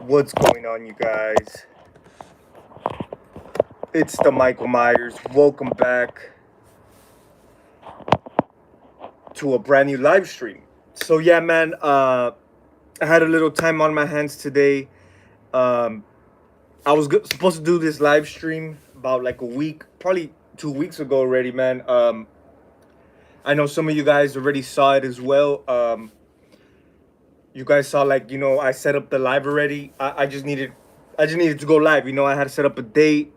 What's going on, you guys? It's the Michael Myers. Welcome back to a brand new live stream. So yeah, man, I had a little time on my hands today. Um, I was supposed to do this live stream about like a week, probably 2 weeks ago already, man. I know some of you guys already saw it as well. You guys saw, like, I set up the live already. I just needed to go live. I had to set up a date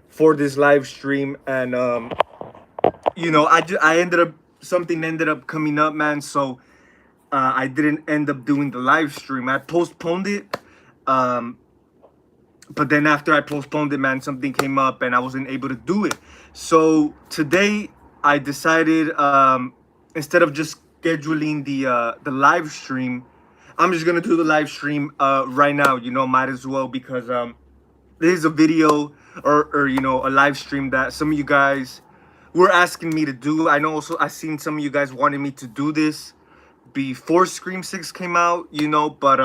for this live stream, and I ended up something ended up coming up, man. So I didn't end up doing the live stream. I postponed it, but then after I postponed it, man, something came up and I wasn't able to do it. So today I decided, instead of just scheduling the live stream, I'm just gonna do the live stream right now. Might as well, because this is a video, or a live stream that some of you guys were asking me to do. I know also I seen some of you guys wanted me to do this before Scream 6 came out, but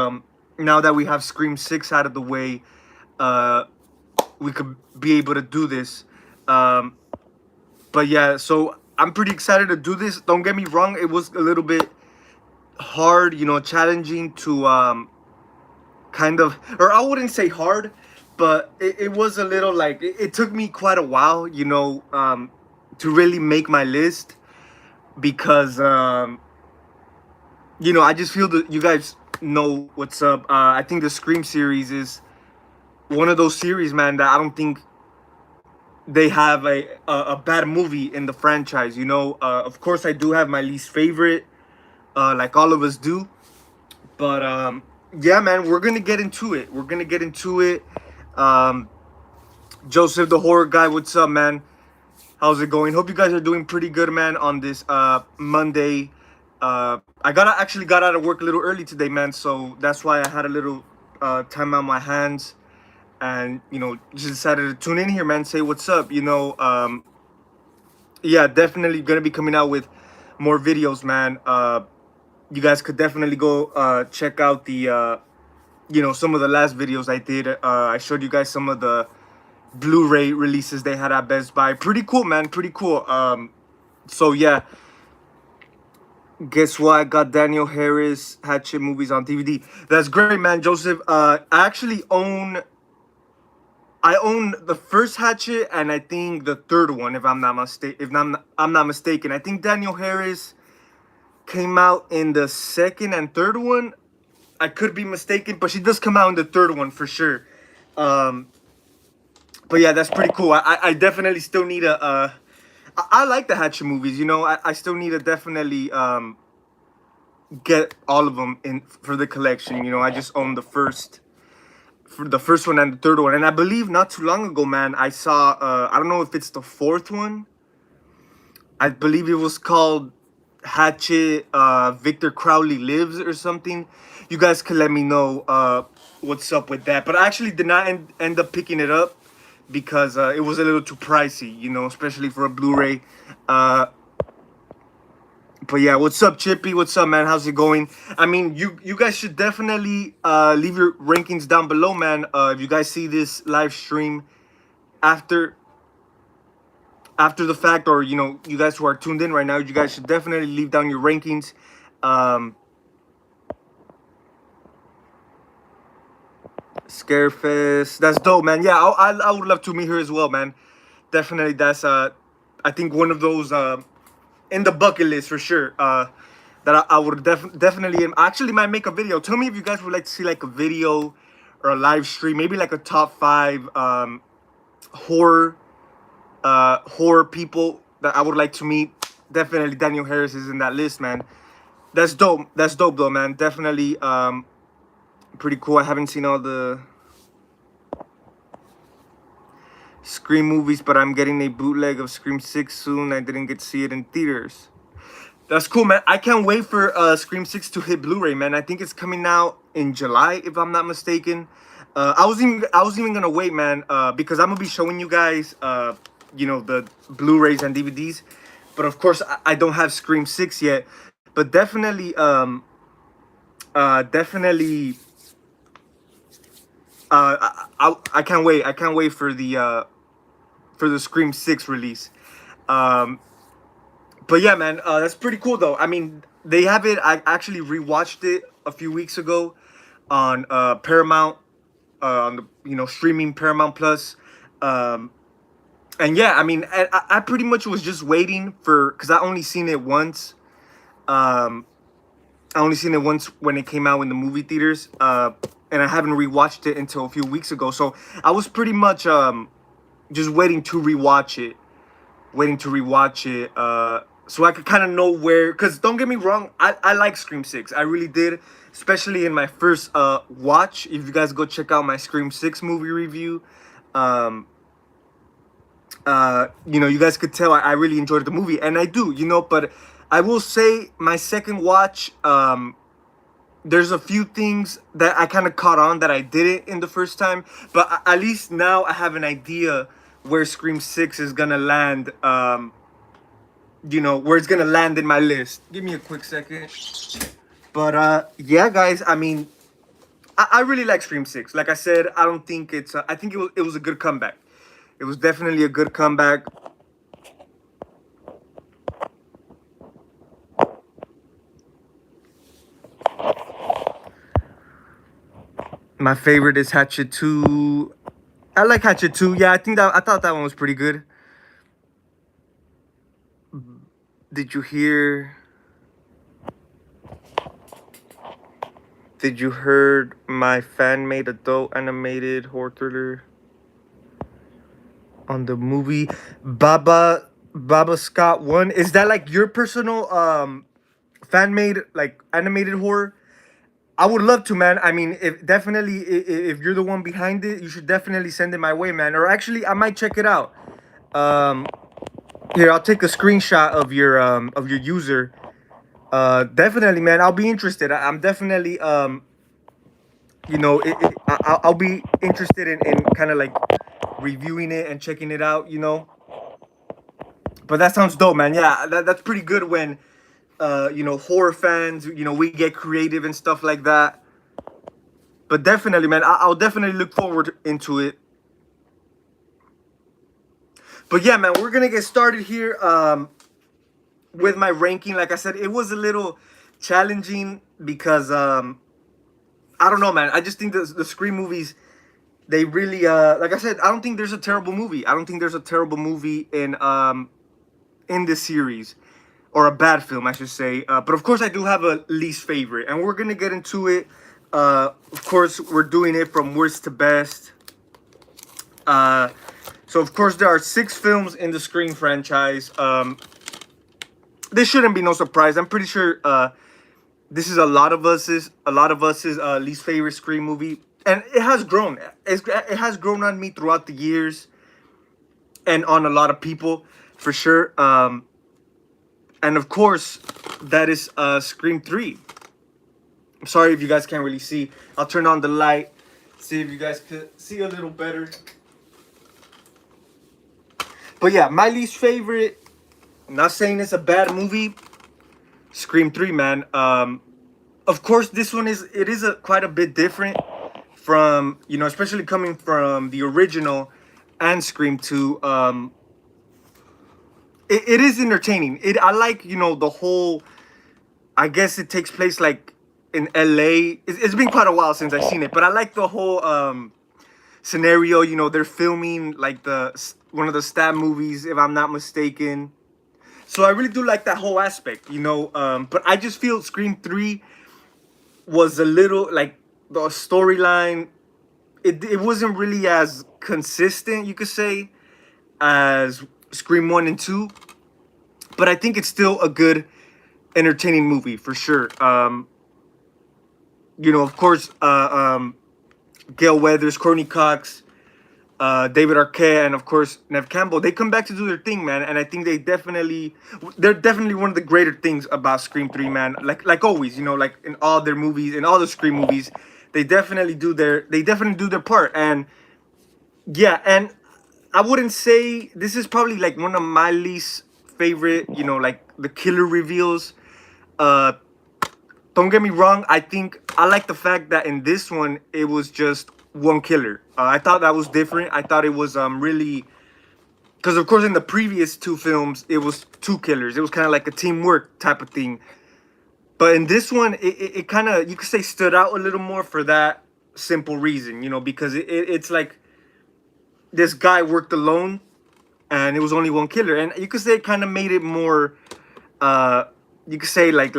now that we have Scream 6 out of the way, we could be able to do this. But yeah, so I'm pretty excited to do this. Don't get me wrong, it was a little bit hard, challenging to kind of, or I wouldn't say hard, but it was a little, like, it took me quite a while, to really make my list, because I just feel that you guys know what's up. I think the Scream series is one of those series, man, that I don't think they have a bad movie in the franchise. Of course, I do have my least favorite, like all of us do, but yeah, man, we're gonna get into it. Joseph the horror guy, what's up, man? How's it going? Hope you guys are doing pretty good, man, on this Monday. I actually got out of work a little early today, man, so that's why I had a little time on my hands, and just decided to tune in here, man, say what's up. Yeah, definitely gonna be coming out with more videos, man. You guys could definitely go check out the some of the last videos I did. I showed you guys some of the Blu-ray releases they had at Best Buy. Pretty cool, man, pretty cool. So yeah, guess what? I got Daniel Harris Hatchet movies on DVD. That's great, man, Joseph. I actually own the first Hatchet, and I think the third one, if I'm not mistaken. I think Daniel Harris came out in the second and third one. I could be mistaken, but she does come out in the third one for sure. But yeah, that's pretty cool. I definitely still need I like the Hatchet movies. I still need to definitely get all of them in for the collection. I just own the first one and the third one, and I believe not too long ago, man, I saw I don't know if it's the fourth one. I believe it was called Hatchet Victor Crowley Lives or something. You guys can let me know what's up with that. But I actually did not end up picking it up, because it was a little too pricey, especially for a Blu-ray. But yeah, what's up, Chippy? What's up, man? How's it going? I mean, you guys should definitely leave your rankings down below, man. If you guys see this live stream after the fact, or you guys who are tuned in right now, you guys should definitely leave down your rankings. Scarefest, that's dope, man. Yeah, I would love to meet her as well, man. Definitely, that's I think one of those in the bucket list for sure. That I would definitely actually might make a video. Tell me if you guys would like to see, like, a video or a live stream, maybe like a top 5 horror people that I would like to meet. Definitely Daniel Harris is in that list, man. That's dope. That's dope, though, man. Definitely pretty cool. I haven't seen all the Scream movies, but I'm getting a bootleg of Scream 6 soon. I didn't get to see it in theaters. That's cool, man. I can't wait for Scream 6 to hit Blu-ray, man. I think it's coming out in July, if I'm not mistaken. I was even gonna wait, man, because I'm gonna be showing you guys the Blu-rays and DVDs. But of course, I don't have Scream 6 yet. But definitely I can't wait. I can't wait for the Scream 6 release. Um, but yeah, man, that's pretty cool though. I mean, they have it. I actually rewatched it a few weeks ago on Paramount, on the streaming Paramount Plus. Um, and yeah, I mean, I pretty much was just waiting for, because I only seen it once. Um, I only seen it once when it came out in the movie theaters, and I haven't rewatched it until a few weeks ago. So I was pretty much just waiting to rewatch it, so I could kind of know where. Because don't get me wrong, I like Scream 6. I really did, especially in my first watch. If you guys go check out my Scream 6 movie review, um, you guys could tell I really enjoyed the movie, and I do, but I will say my second watch, there's a few things that I kind of caught on that I didn't in the first time, but at least now I have an idea where Scream 6 is gonna land, where it's gonna land in my list. Give me a quick second. But yeah, guys, I mean, I really like Scream 6. Like I said, I don't think it's, I think it was a good comeback. It was definitely a good comeback. My favorite is Hatchet 2. I like Hatchet 2. Yeah, I thought that one was pretty good. Did you hear? Did you heard my fan-made adult animated horror thriller on the movie Baba Scott 1? Is that like your personal fan-made like animated horror? I would love to, man. I mean, if you're the one behind it, you should definitely send it my way, man. Or actually, I might check it out. Um, Here, I'll take a screenshot of your user. Definitely, man. I'll be interested. I'm definitely I'll be interested in kind of like reviewing it and checking it out. But that sounds dope, man. Yeah, that's pretty good when horror fans, we get creative and stuff like that. But definitely, man, I'll definitely look forward into it. But yeah, man, we're gonna get started here with my ranking. Like I said, it was a little challenging because I don't know, man. I just think the Scream movies, they really like I said, I don't think there's a terrible movie. I don't think there's a terrible movie in this series, or a bad film, I should say. But of course, I do have a least favorite, and we're gonna get into it. Of course, we're doing it from worst to best. So of course, there are 6 films in the Scream franchise. This shouldn't be no surprise. I'm pretty sure this is a lot of us's least favorite Scream movie, and it has grown. It has grown on me throughout the years, and on a lot of people, for sure. And of course, that is Scream 3. I'm sorry if you guys can't really see. I'll turn on the light, see if you guys could see a little better. But yeah, my least favorite, I'm not saying it's a bad movie, Scream 3, man. Of course, this one is quite a bit different from, especially coming from the original and Scream 2. It is entertaining. I like, the whole, I guess it takes place like in LA. It's been quite a while since I've seen it, but I like the whole scenario. They're filming like one of the stab movies, if I'm not mistaken. So I really do like that whole aspect, but I just feel Scream 3 was a little, like, the storyline, it wasn't really as consistent, you could say, as Scream 1 and 2. But I think it's still a good, entertaining movie, for sure. Of course, Gail Weathers, Courtney Cox, David Arquette, and of course Neve Campbell, they come back to do their thing, man. And I think they're definitely one of the greater things about Scream 3, man. Like always, like in all their movies, in all the Scream movies, they definitely do their part. And yeah, and I wouldn't say this is probably like one of my least favorite, like the killer reveals. Don't get me wrong, I think I like the fact that in this one it was just one killer. I thought that was different. I thought it was really, because of course in the previous two films it was two killers. It was kind of like a teamwork type of thing. But in this one, it kind of, you could say, stood out a little more for that simple reason, because it's like this guy worked alone and it was only one killer, and you could say it kind of made it more, uh, you could say like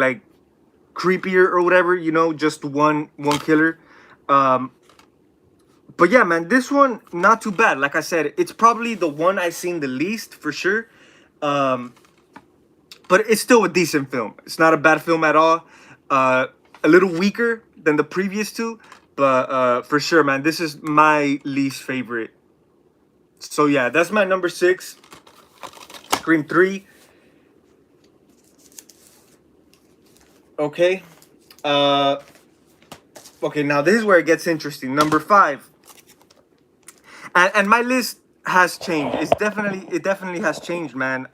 creepier or whatever, just one killer. Um, but yeah, man, this one not too bad. Like I said, it's probably the one I've seen the least for sure. Um, but it's still a decent film. It's not a bad film at all. A little weaker than the previous two, but for sure, man, this is my least favorite. So yeah, that's my number 6, Scream 3. Okay. Okay, now this is where it gets interesting. Number 5. And my list has changed. It definitely has changed, man.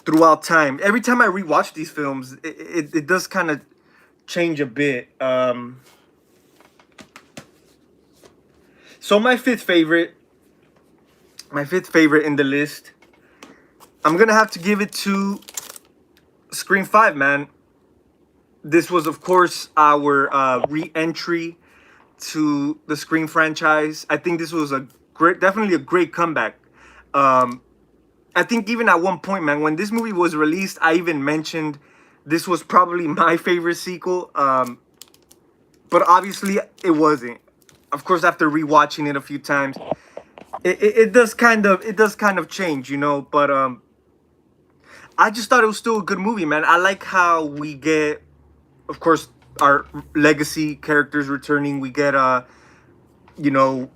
Throughout time. Every time I rewatch these films, it does kind of change a bit. So my fifth favorite in the list, I'm gonna have to give it to Scream 5, man. This was, of course, our re-entry to the Scream franchise. I think this was definitely a great comeback. I think even at one point, man, when this movie was released, I even mentioned this was probably my favorite sequel. But obviously it wasn't. Of course, after rewatching it a few times, it does kind of change, But I just thought it was still a good movie, man. I like how we get, of course, our legacy characters returning. We get you know,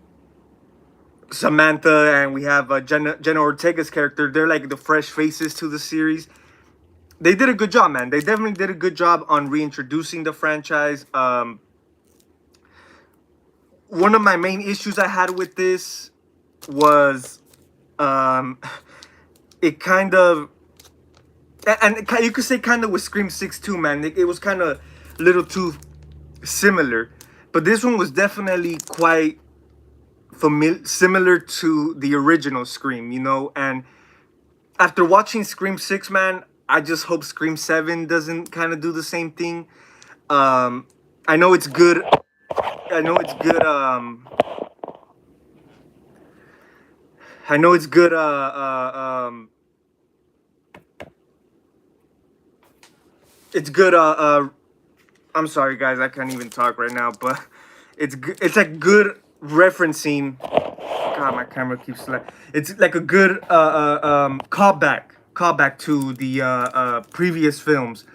Samantha, and we have Jenna Ortega's character. They're like the fresh faces to the series. They did a good job, man. They definitely did a good job on reintroducing the franchise. One of my main issues I had with this was it kind of, and you could say kind of with Scream 6 too, man. It was kind of a little too similar, but this one was definitely quite similar to the original Scream, and after watching Scream 6, man, I just hope Scream 7 doesn't kind of do the same thing. I know it's good. I know it's good. I know it's good. It's good. I'm sorry, guys. I can't even talk right now, but it's good. It's like good referencing. God, my camera keeps it's like a good callback to the previous films.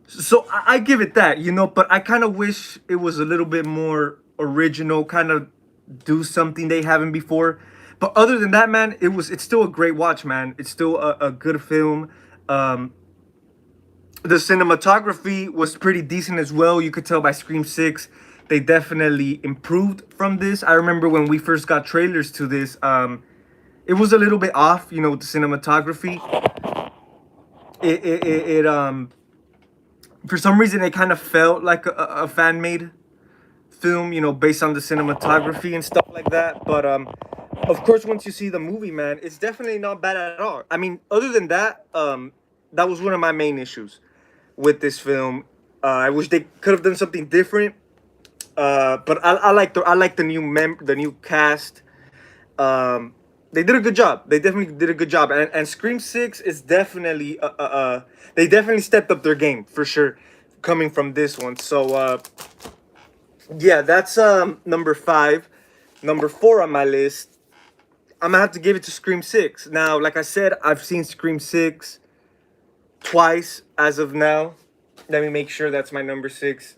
So I give it that, but I kind of wish it was a little bit more original, kind of do something they haven't before. But other than that, man, it's still a great watch, man. It's still a good film. The cinematography was pretty decent as well. You could tell by Scream 6, they definitely improved from this. I remember when we first got trailers to this, it was a little bit off, with the cinematography. It for some reason it kind of felt like a fan-made film, based on the cinematography and stuff like that. But of course, once you see the movie, man, it's definitely not bad at all. I mean, other than that, that was one of my main issues with this film. I wish they could have done something different. But I like the new cast. They did a good job. They definitely did a good job. And Scream 6 is definitely they definitely stepped up their game for sure, coming from this one. So yeah, that's number 5. Number 4 on my list, I'm gonna have to give it to Scream 6. Now, like I said, I've seen Scream 6 twice as of now. Let me make sure that's my number 6.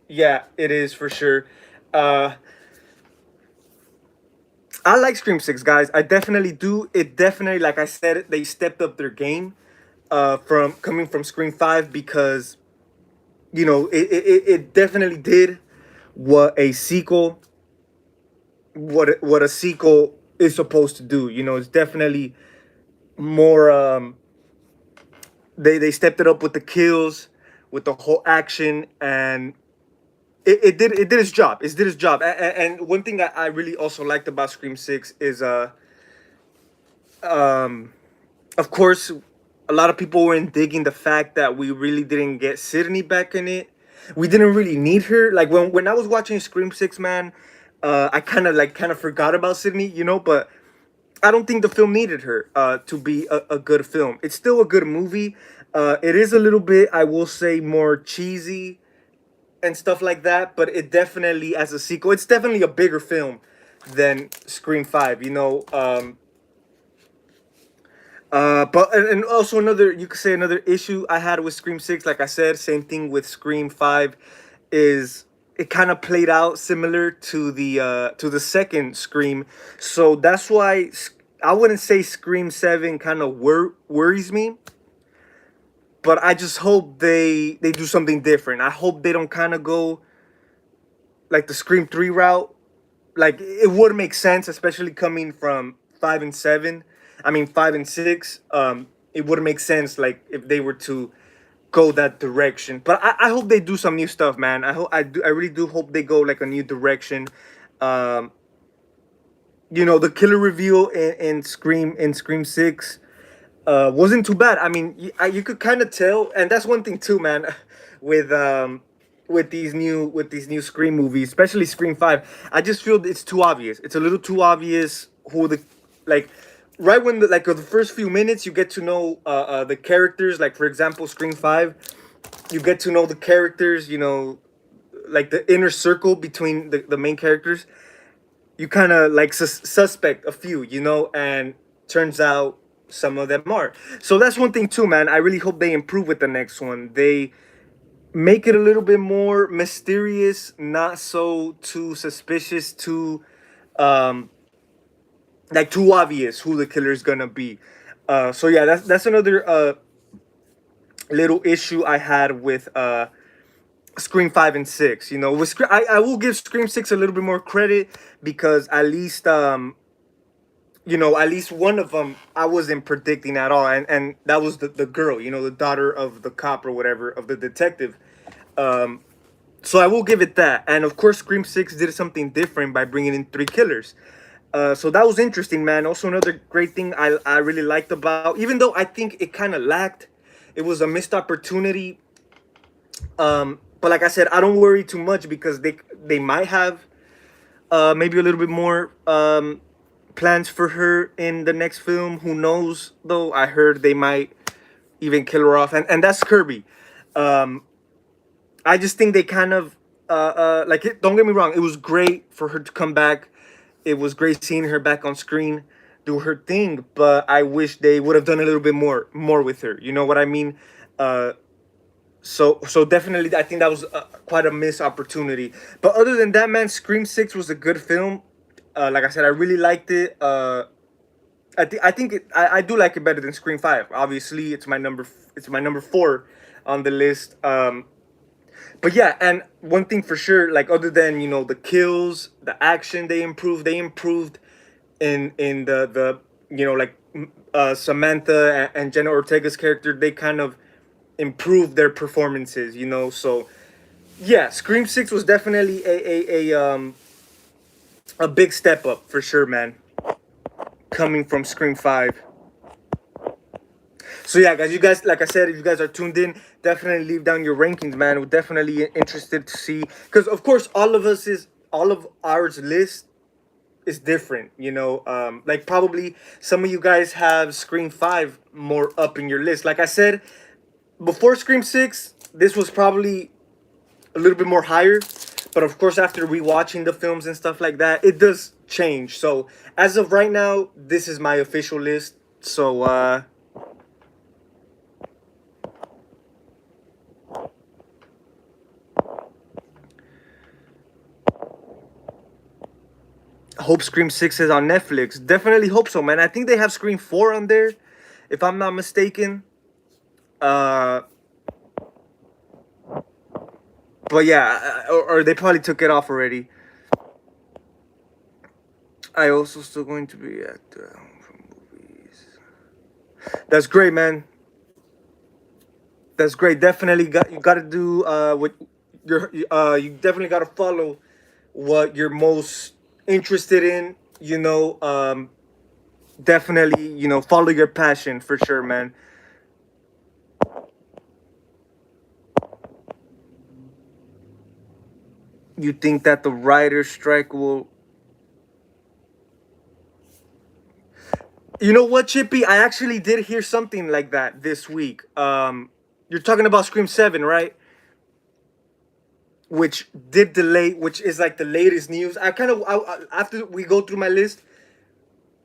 Yeah, it is for sure. I like Scream 6, guys. I definitely do. It definitely, like I said, they stepped up their game from coming from Scream 5, because it definitely did what a sequel is supposed to do. It's definitely more they stepped it up with the kills, with the whole action, and it did its job. It did its job. And one thing I really also liked about Scream Six is um of course, a lot of people weren't digging the fact that we really didn't get Sydney back in it. We didn't really need her. Like when I was watching Scream Six, man, I kind of forgot about Sydney, you know. But I don't think the film needed her to be a good film. It's still a good movie. It is a little bit, I will say, more cheesy and stuff like that. But it definitely, as a sequel, it's definitely a bigger film than Scream Five. You know. But and also another, you could say another issue I had with Scream Six, like I said, same thing with Scream Five, is it kind of played out similar to the second Scream, so that's why I wouldn't say Scream Seven kind of worries me, but I just hope they do something different. I hope they don't kind of go like the Scream Three route. Like it would make sense, especially coming from five and seven. I mean five and six. It would make sense like if they were to go that direction. But I hope they do some new stuff, man. I really do hope they go like a new direction. Um, you know, the killer reveal in Scream Six wasn't too bad. I mean, you could kind of tell, and that's one thing too, man. with with these new Scream movies, especially Scream Five, I just feel it's too obvious. It's a little too obvious who the like. Right when the first few minutes, you get to know the characters. Like for example, Scream Five, you get to know the characters. You know, like the inner circle between the main characters. You kind of like suspect a few, you know, and turns out some of them are. So that's one thing too, man. I really hope they improve with the next one. They make it a little bit more mysterious, not so too suspicious, too um like too obvious who the killer is gonna be. So yeah, that's another little issue I had with Scream Five and Six. You know, with I will give Scream Six a little bit more credit because at least you know, at least one of them I wasn't predicting at all, and that was the girl, you know, the daughter of the cop or whatever, of the detective. Um, so I will give it that, and of course, Scream Six did something different by bringing in three killers. So that was interesting, man. Also, another great thing I really liked about, even though I think it kind of lacked, it was a missed opportunity. But like I said, I don't worry too much because they might have maybe a little bit more plans for her in the next film. Who knows? Though I heard they might even kill her off, and that's Kirby. Um, I just think they kind of like it. Don't get me wrong; it was great for her to come back. It was great seeing her back on screen, do her thing. But I wish they would have done a little bit more with her. You know what I mean? Uh, so definitely, I think that was quite a missed opportunity. But other than that, man, Scream Six was a good film. Like I said, I really liked it. I think I do like it better than Scream Five. Obviously, it's my number four on the list. But yeah, and one thing for sure, like other than, you know, the kills, the action, they improved in the you know, like Samantha and Jenna Ortega's character. They kind of improved their performances, you know. So yeah, Scream Six was definitely a big step up for sure, man, coming from Scream Five. So yeah, guys, you guys, like I said, if you guys are tuned in, definitely leave down your rankings, man. We're definitely interested to see, because of course all of ours list is different, you know. Like probably some of you guys have Scream Five more up in your list. Like I said before, Scream Six, this was probably a little bit more higher, but of course after rewatching the films and stuff like that, it does change. So as of right now, this is my official list. So hope Scream Six is on Netflix. Definitely hope so, man. I think they have Scream Four on there, if I'm not mistaken. Uh, but yeah, or they probably took it off already. I also still going to be at from movies. That's great, man. That's great. Definitely got you got to do what you definitely got to follow what you're most interested in. Definitely, follow your passion for sure, man. You think that the writer's strike will? You know what, Chippy? I actually did hear something like that this week. You're talking about Scream 7, right? Which did delay, which is like the latest news. After we go through my list,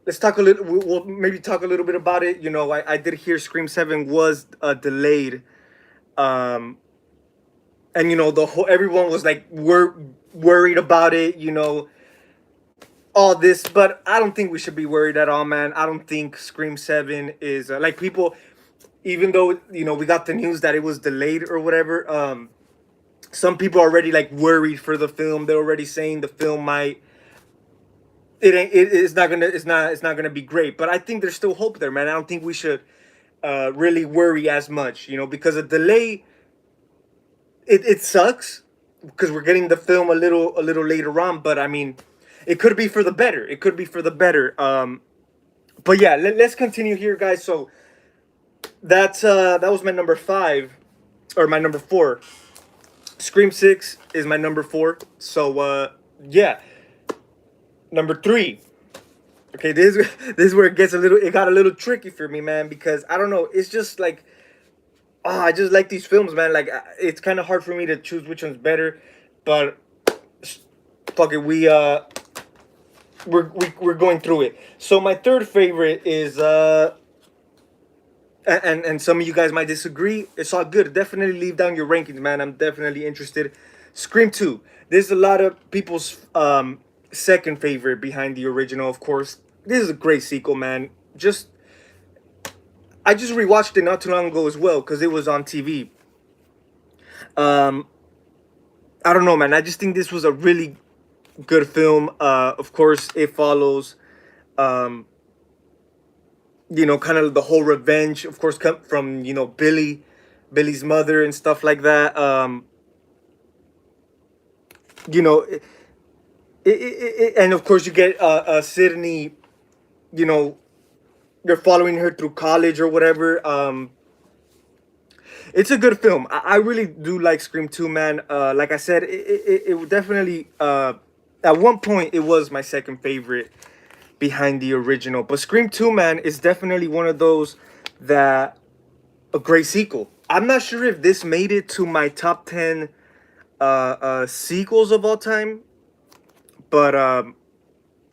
let's talk a little. We'll maybe talk a little bit about it. I did hear Scream 7 was delayed, um, and the whole everyone was like worried about it. All this, but I don't think we should be worried at all, man. I don't think Scream 7 is like people, even though we got the news that it was delayed or whatever. Some people are already like worried for the film. They're already saying the film might it's not gonna it's not gonna be great. But I think there's still hope there, man. I don't think we should really worry as much, because a delay it sucks because we're getting the film a little later on. But I mean, it could be for the better. It could be for the better. But yeah, let's continue here, guys. So that was my number 5 or my number 4. Scream 6 is my number 4. So yeah, number 3. Okay, this is where it got a little tricky for me, man, because I don't know. It's just like, I just like these films, man. Like, it's kind of hard for me to choose which one's better, but fuck it, we're going through it. So my third favorite is and some of you guys might disagree. It's all good. Definitely leave down your rankings, man. I'm definitely interested. Scream 2. There's a lot of people's second favorite behind the original, of course. This is a great sequel, man. I just rewatched it not too long ago as well because it was on TV. I don't know, man. I just think this was a really good film. Of course, it follows, kind of the whole revenge, of course, come from Billy's mother and stuff like that. You know, and of course you get Sydney. You know, you're following her through college or whatever. It's a good film. I really do like Scream 2, man. Like I said, it definitely at one point it was my second favorite behind the original. But Scream 2, man, is definitely one of those that a great sequel. I'm not sure if this made it to my top 10 sequels of all time, but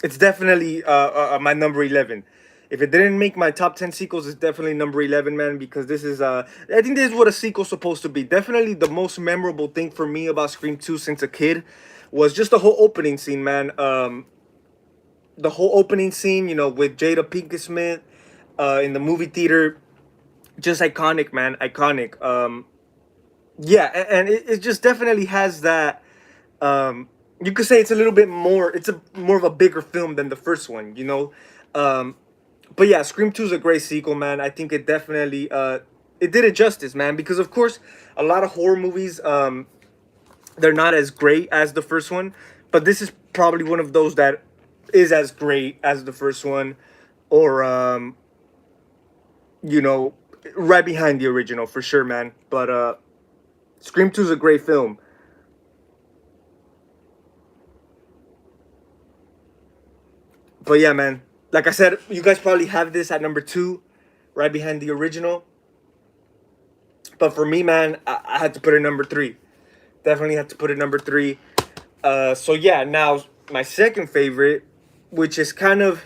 it's definitely my number 11. If it didn't make my top 10 sequels, it's definitely number 11, man, because this is, I think this is what a sequel's supposed to be. Definitely the most memorable thing for me about Scream 2 since a kid was just the whole opening scene, man. The whole opening scene, with Jada Pinkett Smith in the movie theater, just iconic, man, iconic. Yeah, and it just definitely has that, you could say it's a little bit more, it's more of a bigger film than the first one, But yeah, Scream 2 is a great sequel, man. I think it definitely it did it justice, man. Because of course, a lot of horror movies they're not as great as the first one, but this is probably one of those that is as great as the first one, or right behind the original for sure, man. But Scream 2 is a great film. But yeah, man. Like I said, you guys probably have this at number 2, right behind the original. But for me, man, I had to put it number 3. Definitely had to put it number 3. So yeah, now my second favorite, which is kind of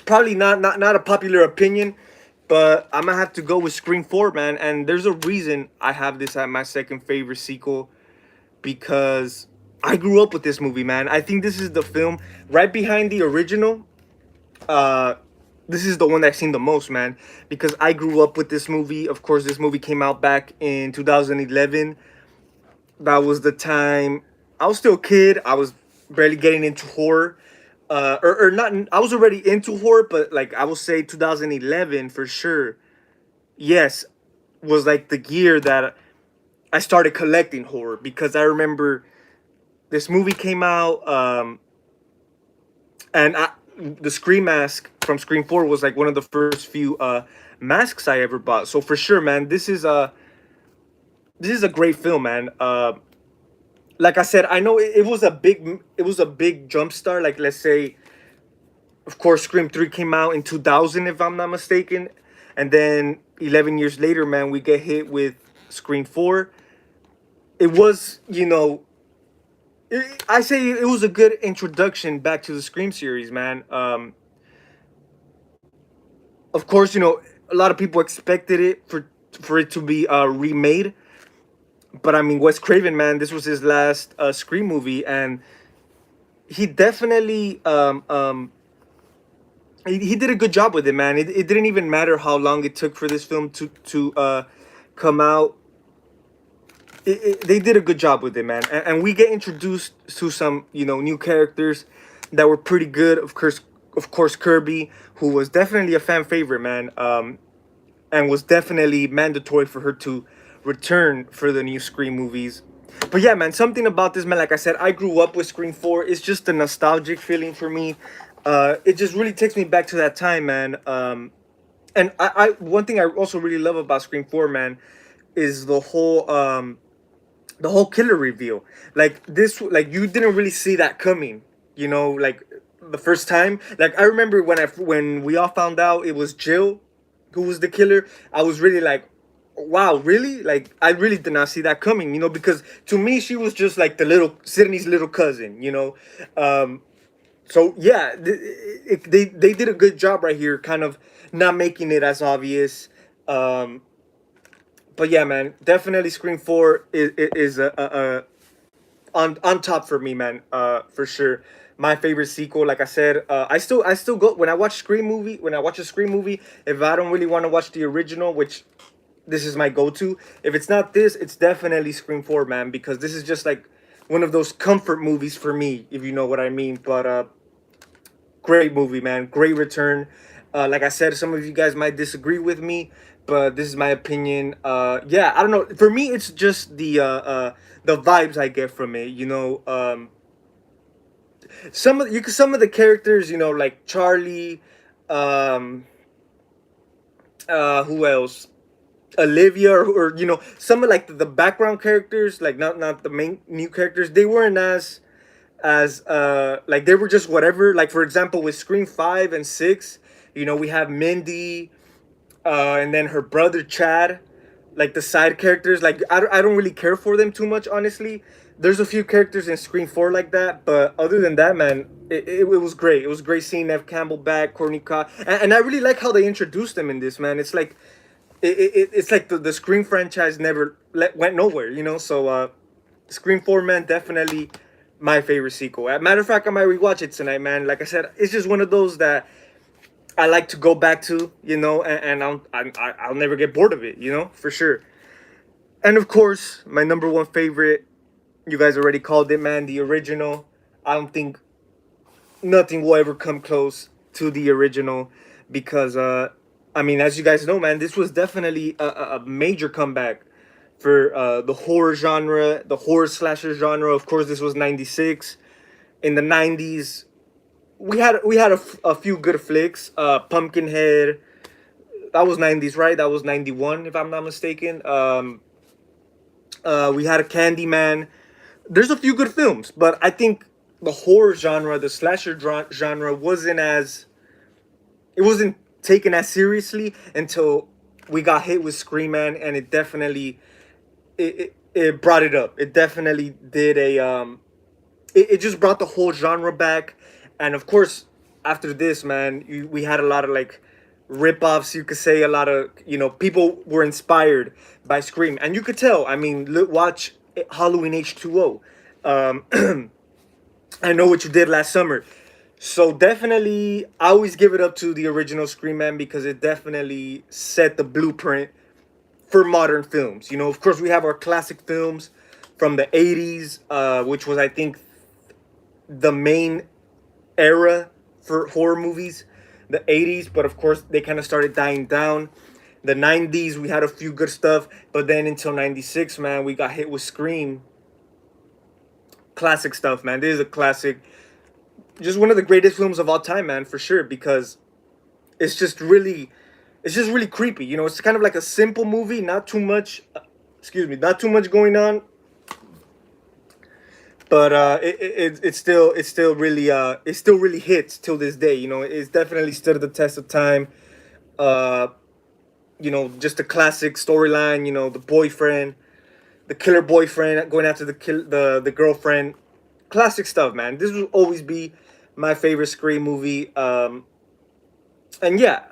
probably not a popular opinion, but I'm gonna have to go with Scream 4, man. And there's a reason I have this at my second favorite sequel, because I grew up with this movie, man. I think this is the film right behind the original. This is the one that I've seen the most, man, because I grew up with this movie. Of course, this movie came out back in 2011. That was the time I was still a kid. I was barely getting into horror. Or not, I was already into horror, but like I would say 2011 for sure. Yes, was like the year that I started collecting horror, because I remember this movie came out, and the Scream mask from Scream 4 was like one of the first few masks I ever bought. So for sure, man, this is a great film, man. Like I said, I know it was a big jump start. Like, let's say, of course, Scream 3 came out in 2000, if I'm not mistaken, and then 11 years later, man, we get hit with Scream 4. It was, I say it was a good introduction back to the Scream series, man. Of course, a lot of people expected it for it to be remade, but I mean, Wes Craven, man, this was his last Scream movie, and he definitely he did a good job with it, man. It didn't even matter how long it took for this film to come out. They did a good job with it, man. And we get introduced to some new characters that were pretty good. Of course, Kirby, who was definitely a fan favorite, man. And was definitely mandatory for her to return for the new Scream movies. But yeah, man, something about this, man. Like I said, I grew up with Scream 4. It's just a nostalgic feeling for me. It just really takes me back to that time, man. And I one thing I also really love about Scream 4, man, is the whole killer reveal. Like this, like you didn't really see that coming. Like the first time. Like I remember when we all found out it was Jill who was the killer. I was really like, wow, really? Like I really did not see that coming. Because to me she was just like the little Sydney's little cousin. So yeah, they did a good job right here, kind of not making it as obvious. Um, but yeah, man, definitely Scream 4 is on top for me, man. For sure. My favorite sequel, like I said, I still go when I watch a Scream movie. If I don't really want to watch the original, which this is my go-to. If it's not this, it's definitely Scream 4, man, because this is just like one of those comfort movies for me, if you know what I mean. But great movie, man. Great return. Like I said, some of you guys might disagree with me, but this is my opinion. Yeah, I don't know. For me, it's just the vibes I get from it. Some of the characters, like Charlie, um, who else? Olivia, or some of like the background characters, like not the main new characters. They weren't as like they were just whatever. Like for example, with Scream 5 and 6, we have Mindy, and then her brother Chad, like the side characters. Like I don't really care for them too much, honestly. There's a few characters in Scream 4 like that, but other than that, man, it was great. It was great seeing Nev Campbell back, Courtney Cox, and I really like how they introduced them in this, man. It's like it's like the Scream franchise never went nowhere, So Scream 4, man, definitely my favorite sequel. As a matter of fact, I might rewatch it tonight, man. Like I said, it's just one of those that I like to go back to, and I'll never get bored of it, for sure. And of course, my number one favorite, you guys already called it, man, the original. I don't think nothing will ever come close to the original, because I mean, as you guys know, man, this was definitely a major comeback for the horror genre, the horror slasher genre. Of course, this was 96. In the 90s, we had a few good flicks. Pumpkinhead, that was 90s, right? That was 91, if I'm not mistaken. We had a Candyman. There's a few good films, but I think the horror genre, the slasher genre, it wasn't taken as seriously until we got hit with Scream, Man, and it definitely it brought it up. It definitely did it just brought the whole genre back. And of course, after this, man, we had a lot of like rip-offs, you could say. A lot of people were inspired by Scream, and you could tell. I mean, watch Halloween H2O. I Know What You Did Last Summer. So definitely, I always give it up to the original Scream, Man, because it definitely set the blueprint for modern films. Of course, we have our classic films from the 80s, which was, I think, the main era for horror movies, the 80s. But of course, they kind of started dying down. The 90s, we had a few good stuff, but then until 96, man, we got hit with Scream. Classic stuff, man. This is a classic. Just one of the greatest films of all time, man, for sure, because it's just really it's just really creepy. You know, it's kind of like a simple movie, not too much excuse me, not too much going on, but it's still really it still really hits till this day. You know, it's definitely stood the test of time. Uh you know, just a classic storyline, you know, the boyfriend, the killer boyfriend going after the girlfriend. Classic stuff, man. This will always be my favorite Scream movie. And yeah,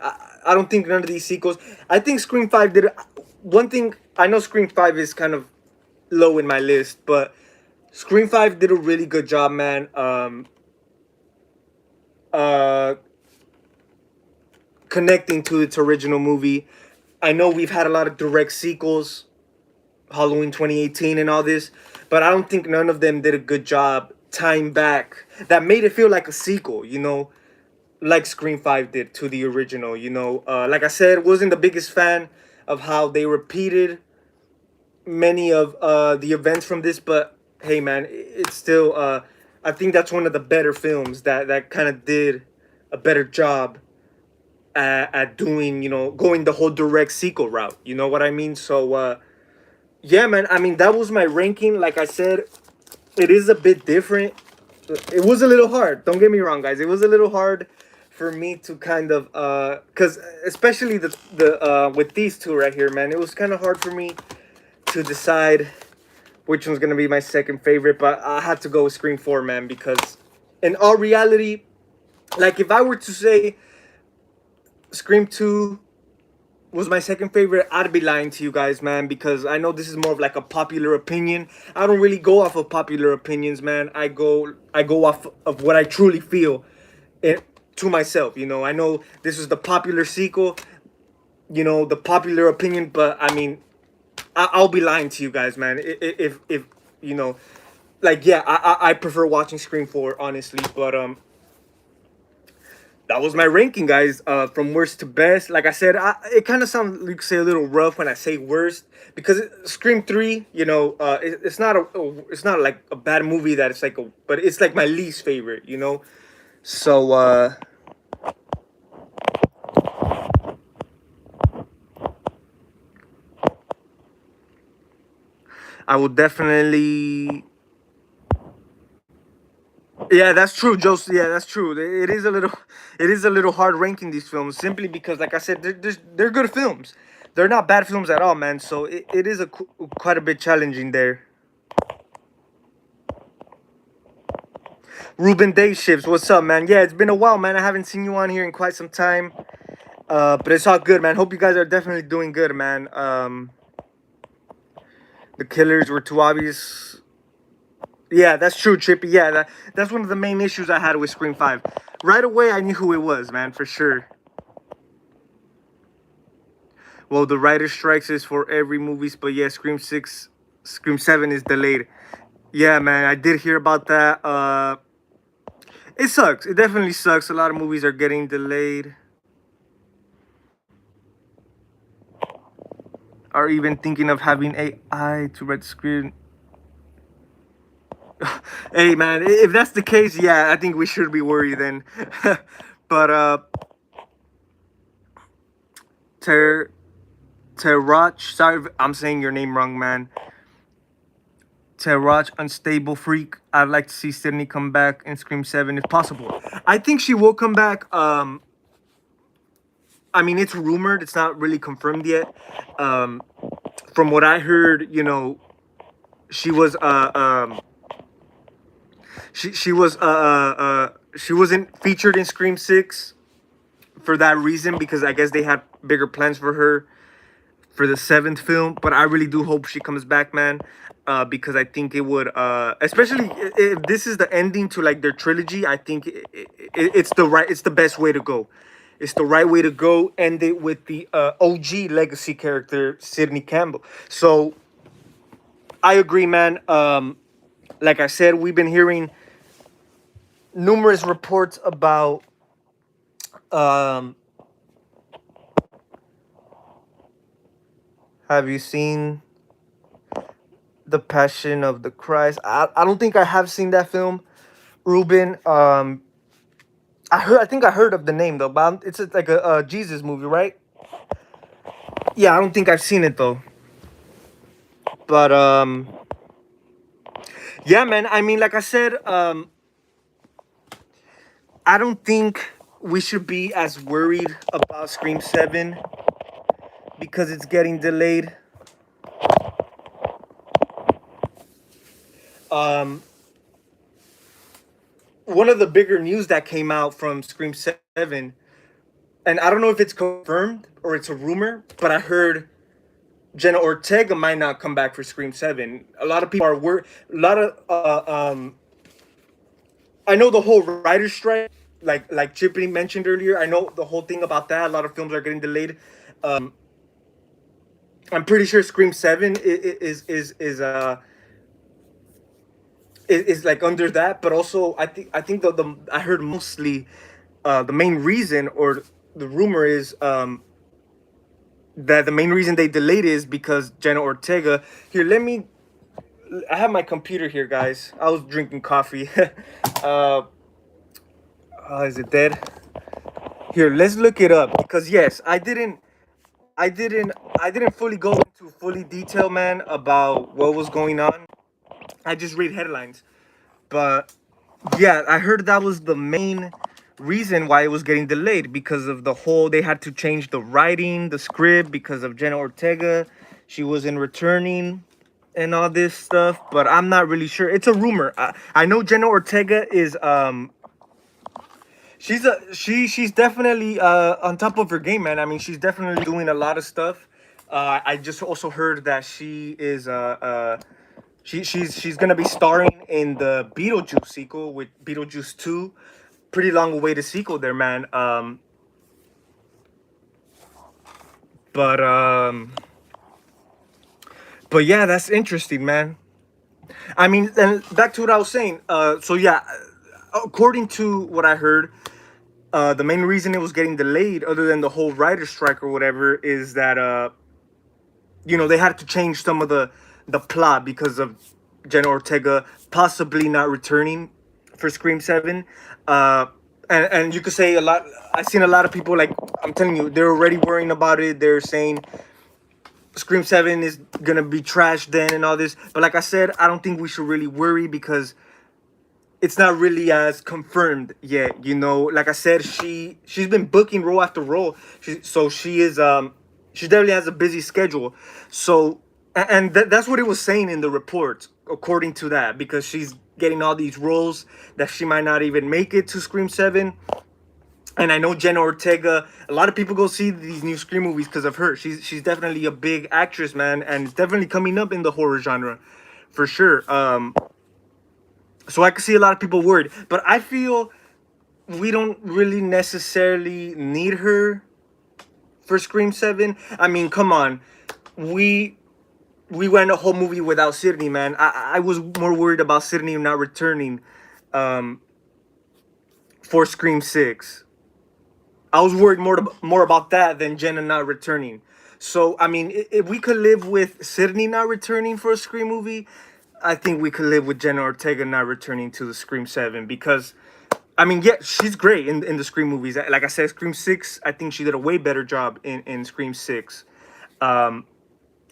I don't think none of these sequels. I think Scream 5 did one thing. I know Scream 5 is kind of low in my list, but Scream 5 did a really good job, man. Uh, Connecting to its original movie. I know we've had a lot of direct sequels, Halloween 2018 and all this, but I don't think none of them did a good job tying back that made it feel like a sequel, you know, like Scream 5 did to the original, you know. Like I said, wasn't the biggest fan of how they repeated many of the events from this, but hey, man, it's still, I think that's one of the better films that kind of did a better job at doing, you know, going the whole direct sequel route. You know what I mean? So, yeah, man, I mean, that was my ranking. Like I said, it is a bit different. It was a little hard. Don't get me wrong, guys. It was a little hard for me to kind of cuz especially the with these two right here, man. It was kind of hard for me to decide which one's going to be my second favorite, but I had to go with Scream 4, man, because in all reality, like if I were to say Scream 2 was my second favorite, I'd be lying to you guys, man, because I know this is more of like a popular opinion. I don't really go off of popular opinions, man. I go off of what I truly feel it, to myself. You know, I know this is the popular sequel, you know, the popular opinion, but I mean, I'll be lying to you guys, man. If you know, like yeah, I prefer watching Scream 4, honestly, but that was my ranking, guys. From worst to best. Like I said, it kind of sounds, you could say, a little rough when I say worst, because Scream 3, you know, it's not it's not like a bad movie that it's like a, but it's like my least favorite, you know. So I will definitely. Yeah, that's true, Joseph. Yeah, that's true. It is a little hard ranking these films simply because, like I said, they're good films. They're not bad films at all, man. So it is quite a bit challenging there. Ruben Day Shifts, what's up, man? Yeah, it's been a while, man. I haven't seen you on here in quite some time. But it's all good, man. Hope you guys are definitely doing good, man. The killers were too obvious. Yeah, that's true, Trippy. Yeah, that's one of the main issues I had with Scream 5. Right away, I knew who it was, man, for sure. Well, the writer strikes is for every movies, but yeah, Scream 7 is delayed. Yeah, man, I did hear about that. It sucks. It definitely sucks. A lot of movies are getting delayed. Are even thinking of having AI to read the script. Hey, man, if that's the case, yeah, I think we should be worried then. But Ter Terach, sorry if I'm saying your name wrong, man. Terach, unstable freak. I'd like to see Sydney come back in Scream 7 if possible. I think she will come back. I mean, it's rumored. It's not really confirmed yet. From what I heard, you know, she was she wasn't featured in Scream 6 for that reason, because I guess they had bigger plans for her for the seventh film. But I really do hope she comes back, man, because I think it would, especially if this is the ending to like their trilogy. I think it's the best way to go. It's the right way to go. End it with the OG legacy character Sidney Campbell. So I agree, man. Like I said, we've been hearing numerous reports about um Have you seen The Passion of the Christ? I don't think I have seen that film, Ruben. I think I heard of the name though, but it's like a Jesus movie, right? Yeah, I don't think I've seen it though. But yeah, man. I mean, like I said, I don't think we should be as worried about Scream 7 because it's getting delayed. Um, One of the bigger news that came out from Scream 7, and I don't know if it's confirmed or it's a rumor, but I heard Jenna Ortega might not come back for Scream 7. A lot of people are worried. A lot of I know the whole writer's strike, like Chippy mentioned earlier. I know the whole thing about that. A lot of films are getting delayed. I'm pretty sure Scream 7 is like under that, but also I think the I heard mostly the main reason or the rumor is that the main reason they delayed is because Jenna Ortega. Here, let me. I have my computer here, guys. I was drinking coffee. uh, is it dead? Here, let's look it up because yes, I didn't fully go into fully detail, man, about what was going on. I just read headlines, but yeah, I heard that was the main reason why it was getting delayed because of the whole they had to change the writing, the script because of Jenna Ortega. She wasn't returning and all this stuff, but I'm not really sure. It's a rumor. I know Jenna Ortega is she's definitely on top of her game, man. I mean, she's definitely doing a lot of stuff. I just also heard that she is she's gonna be starring in the Beetlejuice sequel with Beetlejuice 2. Pretty long awaited sequel there, man. But but yeah, that's interesting, man. I mean, and back to what I was saying. So yeah, according to what I heard, the main reason it was getting delayed, other than the whole writer strike or whatever, is that they had to change some of the plot because of Jenna Ortega possibly not returning for Scream 7. Uh, and you could say a lot. I've seen a lot of people, like, I'm telling you, they're already worrying about it. They're saying Scream 7 is gonna be trash then and all this. But like I said, I don't think we should really worry because it's not really as confirmed yet. Like I said, she's been booking role after role. She definitely has a busy schedule. So and that's what it was saying in the report, according to that, because she's getting all these roles that she might not even make it to Scream 7. And I know Jenna Ortega. A lot of people go see these new Scream movies because of her. She's definitely a big actress, man, and definitely coming up in the horror genre, for sure. So I can see a lot of people worried, but I feel we don't really necessarily need her for Scream 7. I mean, come on, we we went a whole movie without Sydney, man. I was more worried about Sydney not returning um, for Scream 6. I was worried more about that than Jenna not returning. So I mean, if we could live with Sydney not returning for a Scream movie, I think we could live with Jenna Ortega not returning to the Scream 7 because, I mean, yeah, she's great in the Scream movies. Like I said, Scream 6, I think she did a way better job in Scream 6. Um,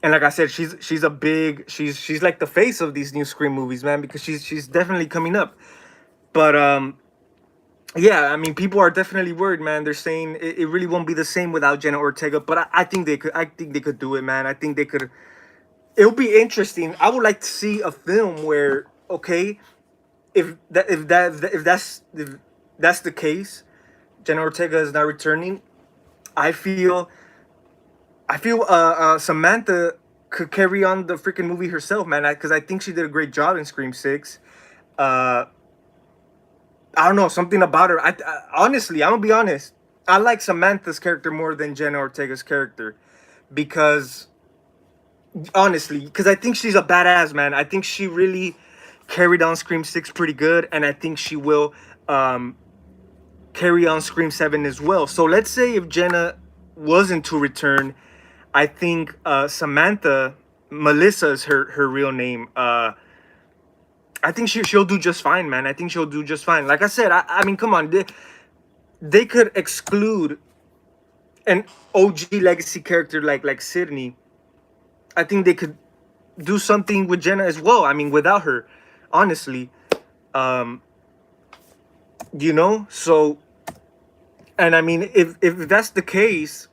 and like I said, she's like the face of these new Scream movies, man, because she's definitely coming up. But yeah, I mean, people are definitely worried, man. They're saying it really won't be the same without Jenna Ortega, but I think they could. I think they could do it, man. I think they could. It'll be interesting. I would like to see a film where, okay, if that's the case, Jenna Ortega is not returning. I feel Samantha could carry on the freaking movie herself, man. Because I think she did a great job in Scream 6. Uh, I don't know, something about her. Honestly, I'm gonna be honest. I like Samantha's character more than Jenna Ortega's character because honestly, because I think she's a badass, man. I think she really carried on Scream 6 pretty good, and I think she will carry on Scream 7 as well. So let's say if Jenna wasn't to return, I think Samantha, Melissa is her real name. I think she'll do just fine, man. I think she'll do just fine. Like I said, I mean, come on, they could exclude an OG legacy character like Sydney. I think they could do something with Jenna as well. I mean, without her, honestly, um, So, and I mean, if that's the case,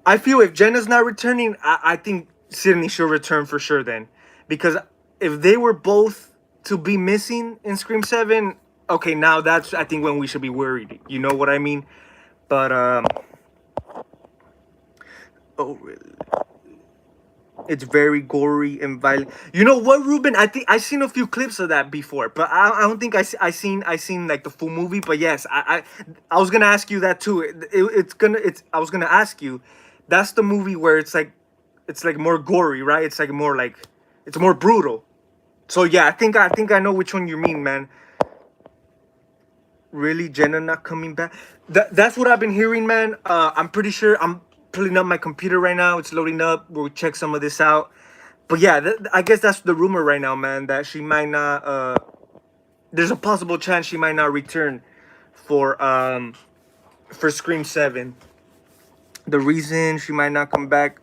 I feel if Jenna's not returning, I think Sydney should return for sure then, because if they were both to be missing in Scream 7, okay, now that's I think when we should be worried. You know what I mean? But oh really? It's very gory and violent. You know what, Ruben? I think I've seen a few clips of that before, but I don't think I seen like the full movie. But yes, I was gonna ask you that too. It's I was gonna ask you, that's the movie where it's like more gory, right? It's like more like it's more brutal. So yeah, I think I know which one you mean, man. Really, Jenna not coming back? That's what I've been hearing, man. I'm pretty sure I'm pulling up my computer right now. It's loading up. We'll check some of this out. But yeah, I guess that's the rumor right now, man. That she might not. There's a possible chance she might not return for Scream 7. The reason she might not come back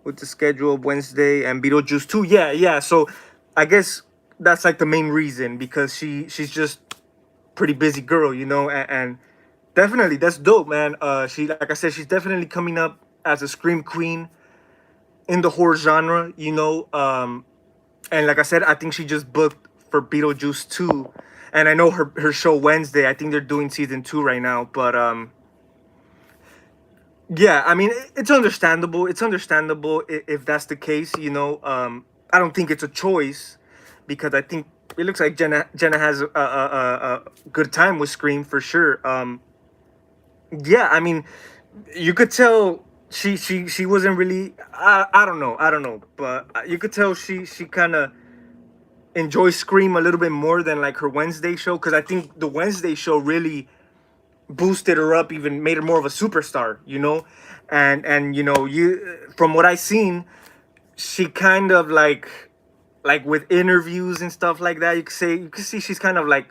with the schedule of Wednesday and Beetlejuice 2. Yeah, yeah. So I guess that's like the main reason, because she's just pretty busy girl, and definitely that's dope, man. She, like I said, she's definitely coming up as a scream queen in the horror genre, and like I said, I think she just booked for Beetlejuice 2, and I know her show Wednesday. I think they're doing season 2 right now, but yeah, I mean, it's understandable. It's understandable if that's the case, I don't think it's a choice, because I think it looks like Jenna has a good time with Scream for sure. Yeah, I mean, you could tell she wasn't really. I don't know, but you could tell she kind of enjoys Scream a little bit more than like her Wednesday show, because I think the Wednesday show really boosted her up, even made her more of a superstar, and you from what I seen, she kind of like with interviews and stuff like that, you could see she's kind of like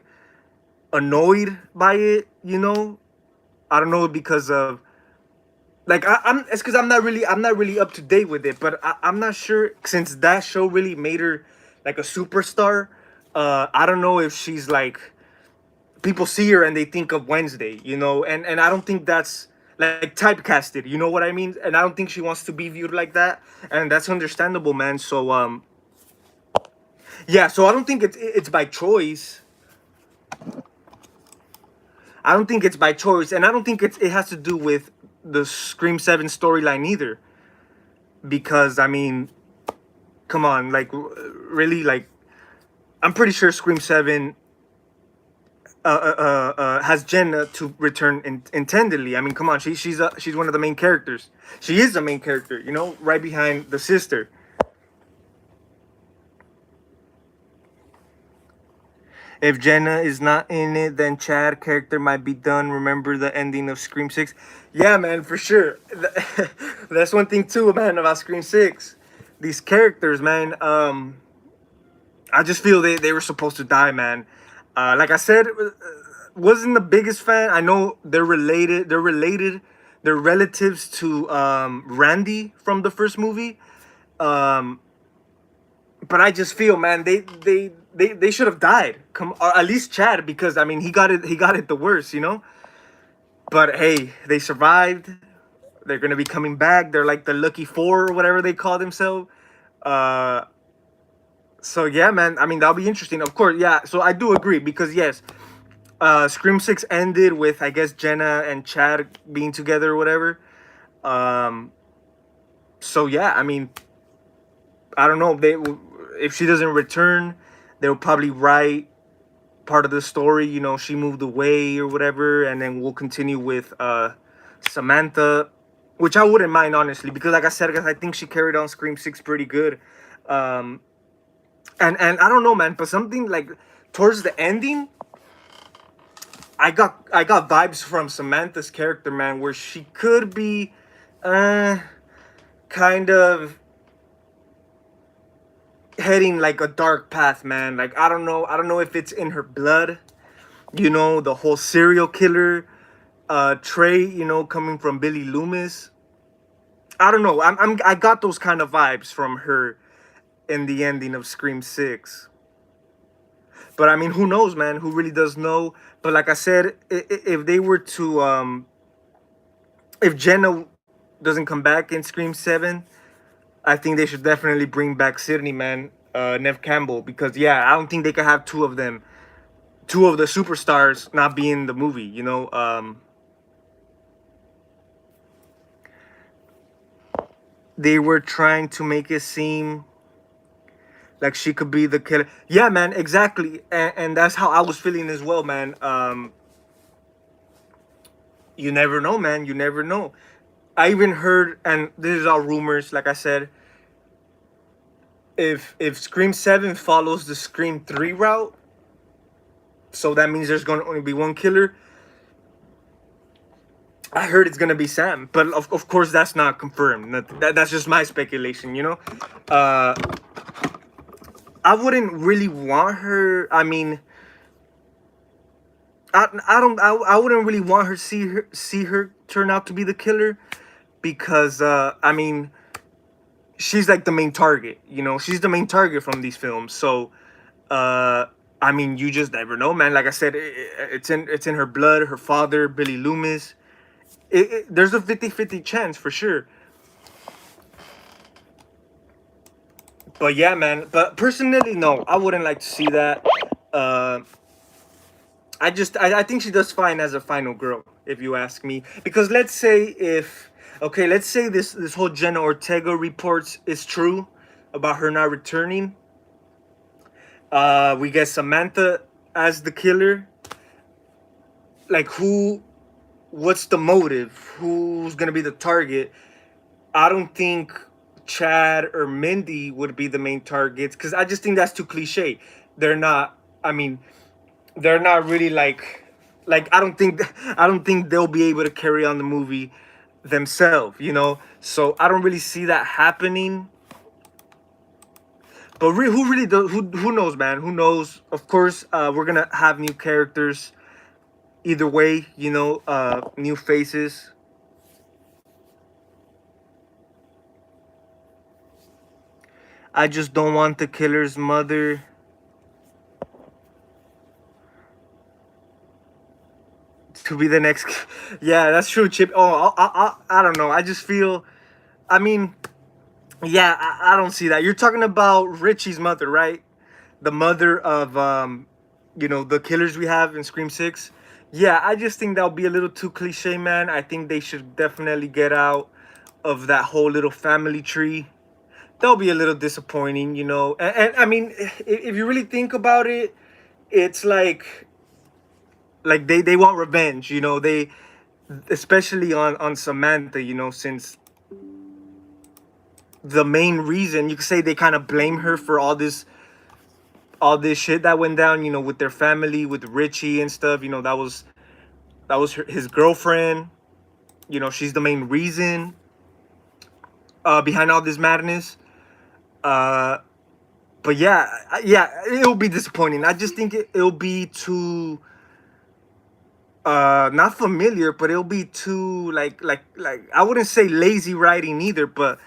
annoyed by it, I don't know, because of like I'm it's because I'm not really up to date with it, but I'm not sure, since that show really made her like a superstar. I don't know if she's like, people see her and they think of Wednesday, and I don't think that's like typecasted, you know what I mean? And I don't think she wants to be viewed like that, and that's understandable, man. So yeah, so I don't think it's by choice. I don't think it's by choice, and I don't think it has to do with the Scream 7 storyline either. Because I mean, come on, like really, like I'm pretty sure Scream 7 has Jenna to return intendedly. I mean, come on, she's one of the main characters. She is the main character, right behind the sister. If Jenna is not in it, then Chad character might be done. Remember the ending of Scream 6? Yeah, man, for sure. That's one thing too, man, about Scream 6. These characters, man, I just feel they were supposed to die, man. Like I said, wasn't the biggest fan. I know they're related. They're related. They're relatives to Randy from the first movie. Um, but I just feel, man, they should have died. Come, or at least Chad, because I mean, he got it. He got it the worst. But hey, they survived. They're gonna be coming back. They're like the Lucky Four or whatever they call themselves. Uh, so yeah, man. I mean, that'll be interesting. Of course, yeah. So I do agree, because yes, Scream 6 ended with, I guess, Jenna and Chad being together or whatever. Um, so yeah, I mean, I don't know. If she doesn't return, they'll probably write part of the story. She moved away or whatever, and then we'll continue with Samantha, which I wouldn't mind, honestly, because like I said, I think she carried on Scream 6 pretty good. Um, and I don't know, man, but something like towards the ending, I got vibes from Samantha's character, man, where she could be uh, kind of heading like a dark path, man. Like I don't know if it's in her blood. You know, the whole serial killer trait. You know, coming from Billy Loomis. I don't know. I got those kind of vibes from her in the ending of Scream 6. But I mean, who knows, man? Who really does know? But like I said, if they were to if Jenna doesn't come back in Scream 7, I think they should definitely bring back Sydney, man, Nev Campbell, because yeah, I don't think they could have two of them, two of the superstars not be in the movie. You know, they were trying to make it seem like she could be the killer. Yeah, man, exactly, and that's how I was feeling as well, man. You never know, man. You never know. I even heard, and this is all rumors, like I said, if Scream 7 follows the Scream 3 route, so that means there's going to only be one killer. I heard it's going to be Sam, but of course that's not confirmed. That's just my speculation, you know. Uh, I wouldn't really want her. I mean, I don't I wouldn't really want her see her turn out to be the killer, because I mean, she's like the main target, you know. She's the main target from these films. So uh I mean, you just never know, man. Like I said, it's in her blood. Her father, Billy Loomis. There's a 50-50 chance for sure. But yeah, man. But personally, no, I wouldn't like to see that. uh I think she does fine as a final girl, if you ask me. Because let's say if, okay, let's say this whole Jenna Ortega reports is true about her not returning. We get Samantha as the killer. Like, who? What's the motive? Who's gonna be the target? I don't think Chad or Mindy would be the main targets, because I just think that's too cliche. They're not. I mean, they're not really like I don't think they'll be able to carry on the movie themselves. You know, so I don't really see that happening. But who really does? Who knows, man? Who knows? Of course, we're gonna have new characters either way. You know, new faces. I just don't want the killer's mother to be the next. Yeah, that's true, Chip. Oh, I don't know. I just feel. I mean, yeah, I don't see that. You're talking about Richie's mother, right? The mother of you know, the killers we have in Scream 6. Yeah, I just think that'll be a little too cliche, man. I think they should definitely get out of that whole little family tree. That'll be a little disappointing, you know. And I mean, if you really think about it, it's like they want revenge, you know. They, especially on Samantha, you know, since the main reason, you could say, they kind of blame her for all this shit that went down, you know, with their family, with Richie and stuff. You know, that was his girlfriend. You know, she's the main reason behind all this madness. Uh, but yeah, yeah, it'll be disappointing. I just think it'll be too not familiar, but it'll be too like I wouldn't say lazy writing either, but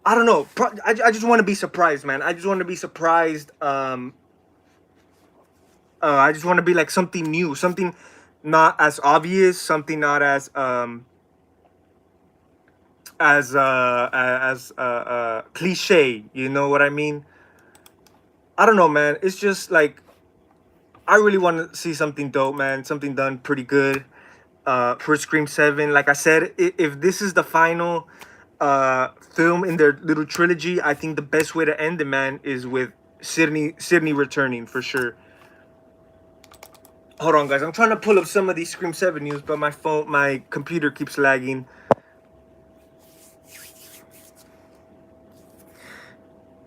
I don't know. I just want to be surprised, man. I just want to be surprised. I just want to be like something new, something not as obvious, something not as cliche. You know what I mean? I don't know, man. It's just like I really want to see something dope, man. Something done pretty good. For Scream 7, like I said, if this is the final film in their little trilogy, I think the best way to end it, man, is with Sydney returning for sure. Hold on, guys. I'm trying to pull up some of these Scream 7 news, but my computer keeps lagging.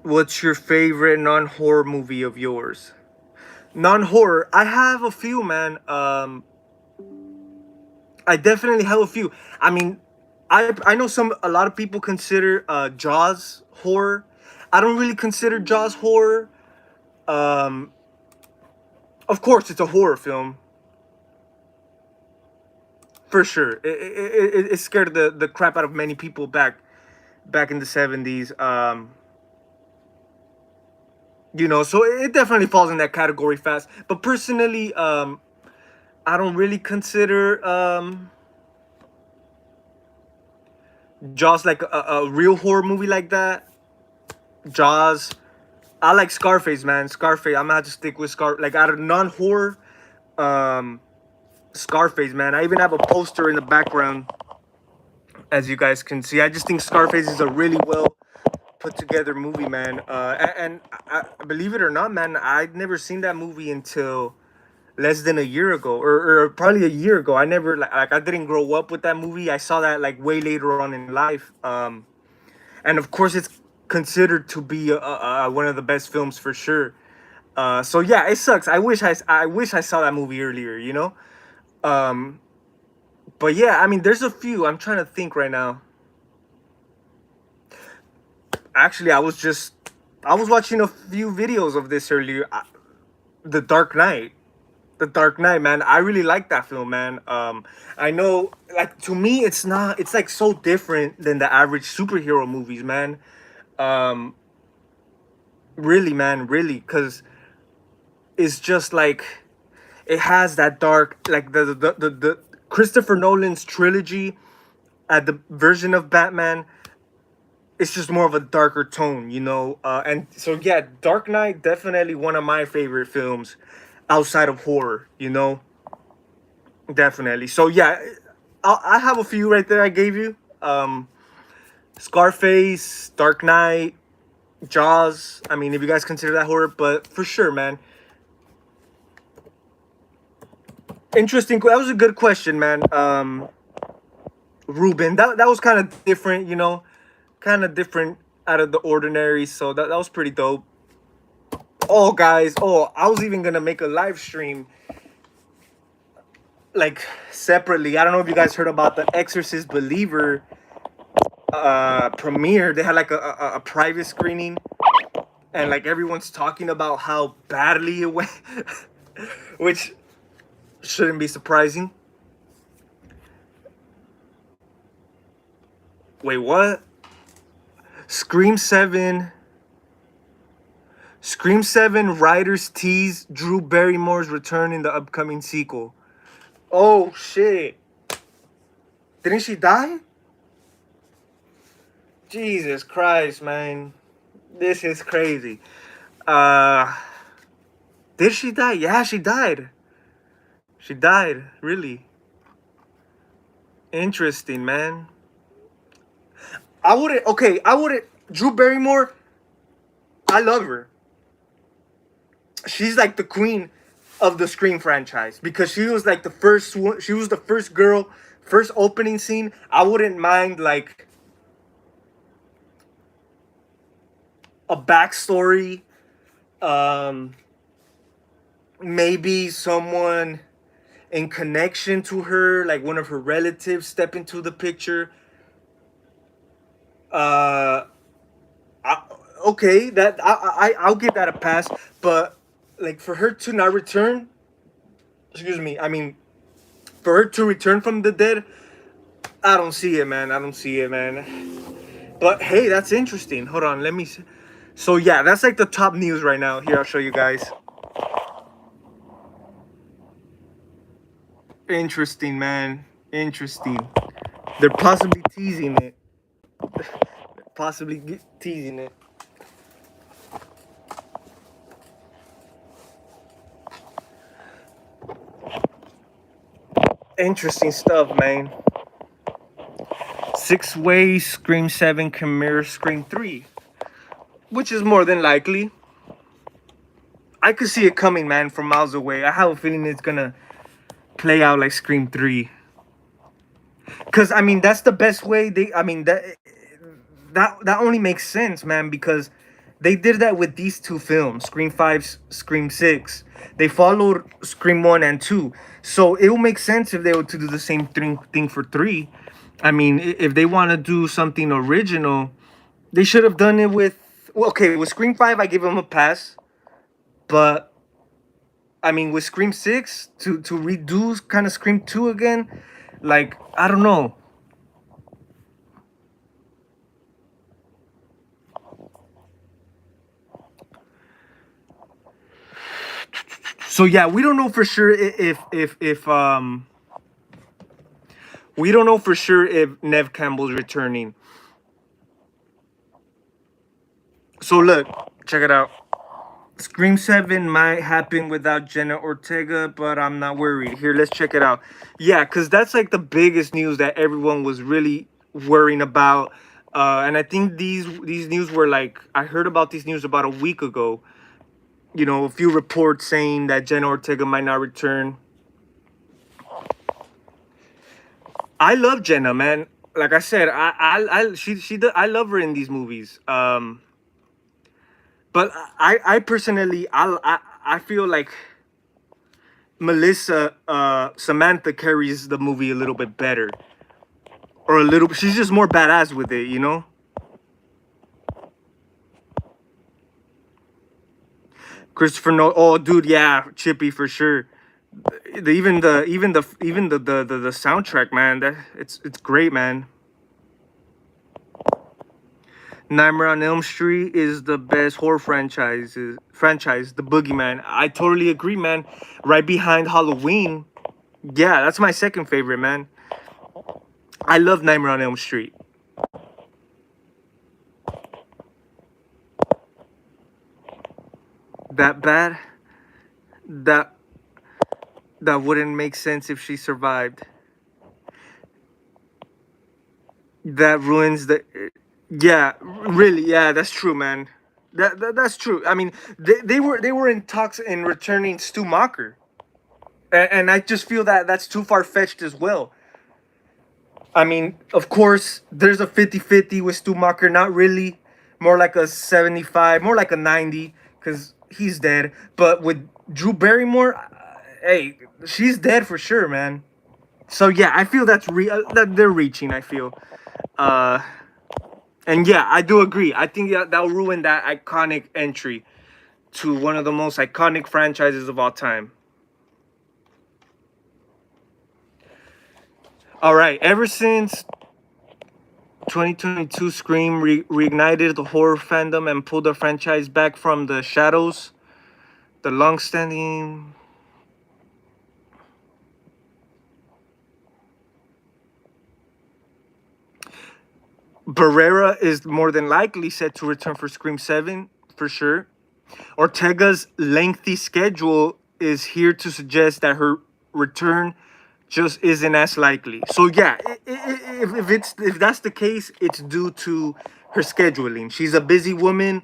What's your favorite non-horror movie of yours? Non-horror, I have a few, man. I definitely have a few. I mean, I know a lot of people consider Jaws horror. I don't really consider Jaws horror. Um, of course, it's a horror film for sure. It scared the crap out of many people back in the 70s. You know, so it definitely falls in that category fast. But personally, I don't really consider Jaws like a real horror movie like that. Jaws. I like Scarface, man. Scarface. I'm gonna have to stick with like out of non-horror, um, Scarface, man. I even have a poster in the background, as you guys can see. I just think Scarface is a really well put together movie, man. And believe it or not, man, I'd never seen that movie until less than a year ago, or probably a year ago. I never like I didn't grow up with that movie. I saw that like way later on in life. And of course, it's considered to be one of the best films for sure. So yeah, it sucks. I wish I saw that movie earlier. You know. Um, but yeah, I mean, there's a few. I'm trying to think right now. Actually, I was watching a few videos of this earlier. The Dark Knight. The Dark Knight, man. I really like that film, man. I know, like to me, it's not. It's like so different than the average superhero movies, man. Um, really, man, really, because it's just like it has that dark, like the Christopher Nolan's trilogy, the version of Batman. It's just more of a darker tone, you know. And so yeah, Dark Knight definitely one of my favorite films outside of horror, you know. Definitely. So yeah, I have a few right there I gave you. Scarface, Dark Knight, Jaws. I mean, if you guys consider that horror, but for sure, man. Interesting. That was a good question, man. Ruben, that was kind of different, you know, kind of different out of the ordinary. So that was pretty dope. Oh, guys. Oh, I was even gonna make a live stream like separately. I don't know if you guys heard about the Exorcist Believer premiere. They had like a private screening, and like everyone's talking about how badly it went, which shouldn't be surprising. Wait, what? Scream 7. Scream 7 writers tease Drew Barrymore's return in the upcoming sequel. Oh shit. Didn't she die? Jesus Christ, man. This is crazy. Uh did she die? Yeah, she died. She died, really. Interesting, man. I wouldn't Drew Barrymore, I love her. She's like the queen of the Scream franchise because she was like the first one. She was the first girl, first opening scene. I wouldn't mind like a backstory. Um, Maybe someone in connection to her, like one of her relatives, step into the picture. Uh, I, okay, that I'll give that a pass. But like for her to not return, excuse me. I mean, for her to return from the dead, I don't see it, man. I don't see it, man. But hey, that's interesting. Hold on, let me see. So yeah, that's like the top news right now. Here, I'll show you guys. Interesting, man. Interesting. They're possibly teasing it. Possibly teasing it. Interesting stuff, man. 6 ways Scream 7 can mirror Scream 3, which is more than likely. I could see it coming, man, from miles away. I have a feeling it's gonna play out like Scream 3. Cause I mean that's the best way I mean that only makes sense, man, because they did that with these two films, Scream 5, Scream 6. They followed Scream 1 and 2. So it will make sense if they were to do the same thing for 3. I mean, if they want to do something original, they should have done it with. Well, okay, with Scream 5, I give them a pass. But I mean, with Scream 6 to redo kind of Scream 2 again, like I don't know. So yeah, we don't know for sure if we don't know for sure if Nev Campbell's returning. So look, check it out. Scream 7 might happen without Jenna Ortega, but I'm not worried. Here, let's check it out. Yeah, because that's like the biggest news that everyone was really worrying about. And I think these news were like, I heard about these news about a week ago. You know, a few reports saying that Jenna Ortega might not return. I love Jenna, man. Like I said, I love her in these movies. But I personally, I feel like Samantha carries the movie a little bit better, or a little. She's just more badass with it, you know. Christopher Nolan. Oh, dude, yeah, Chippy for sure. The soundtrack, man. That it's great, man. Nightmare on Elm Street is the best horror franchise. The Boogeyman. I totally agree, man. Right behind Halloween. Yeah, that's my second favorite, man. I love Nightmare on Elm Street. That bad? That that wouldn't make sense if she survived. That ruins the. Yeah, really. Yeah, that's true, man. That's true. I mean, they were in talks in returning Stu Macher, and I just feel that that's too far fetched as well. I mean, of course, there's a 50-50 with Stu Macher. Not really. More like a 75, more like a 90, because he's dead. But with Drew Barrymore, hey, she's dead for sure, man. So yeah, I feel that they're reaching. I feel, uh, and yeah, I do agree. I think that'll ruin that iconic entry to one of the most iconic franchises of all time. All right, ever since 2022, Scream reignited the horror fandom and pulled the franchise back from the shadows. The long-standing Barrera is more than likely set to return for Scream 7 for sure. Ortega's lengthy schedule is here to suggest that her return just isn't as likely. So yeah, if that's the case, it's due to her scheduling. She's a busy woman.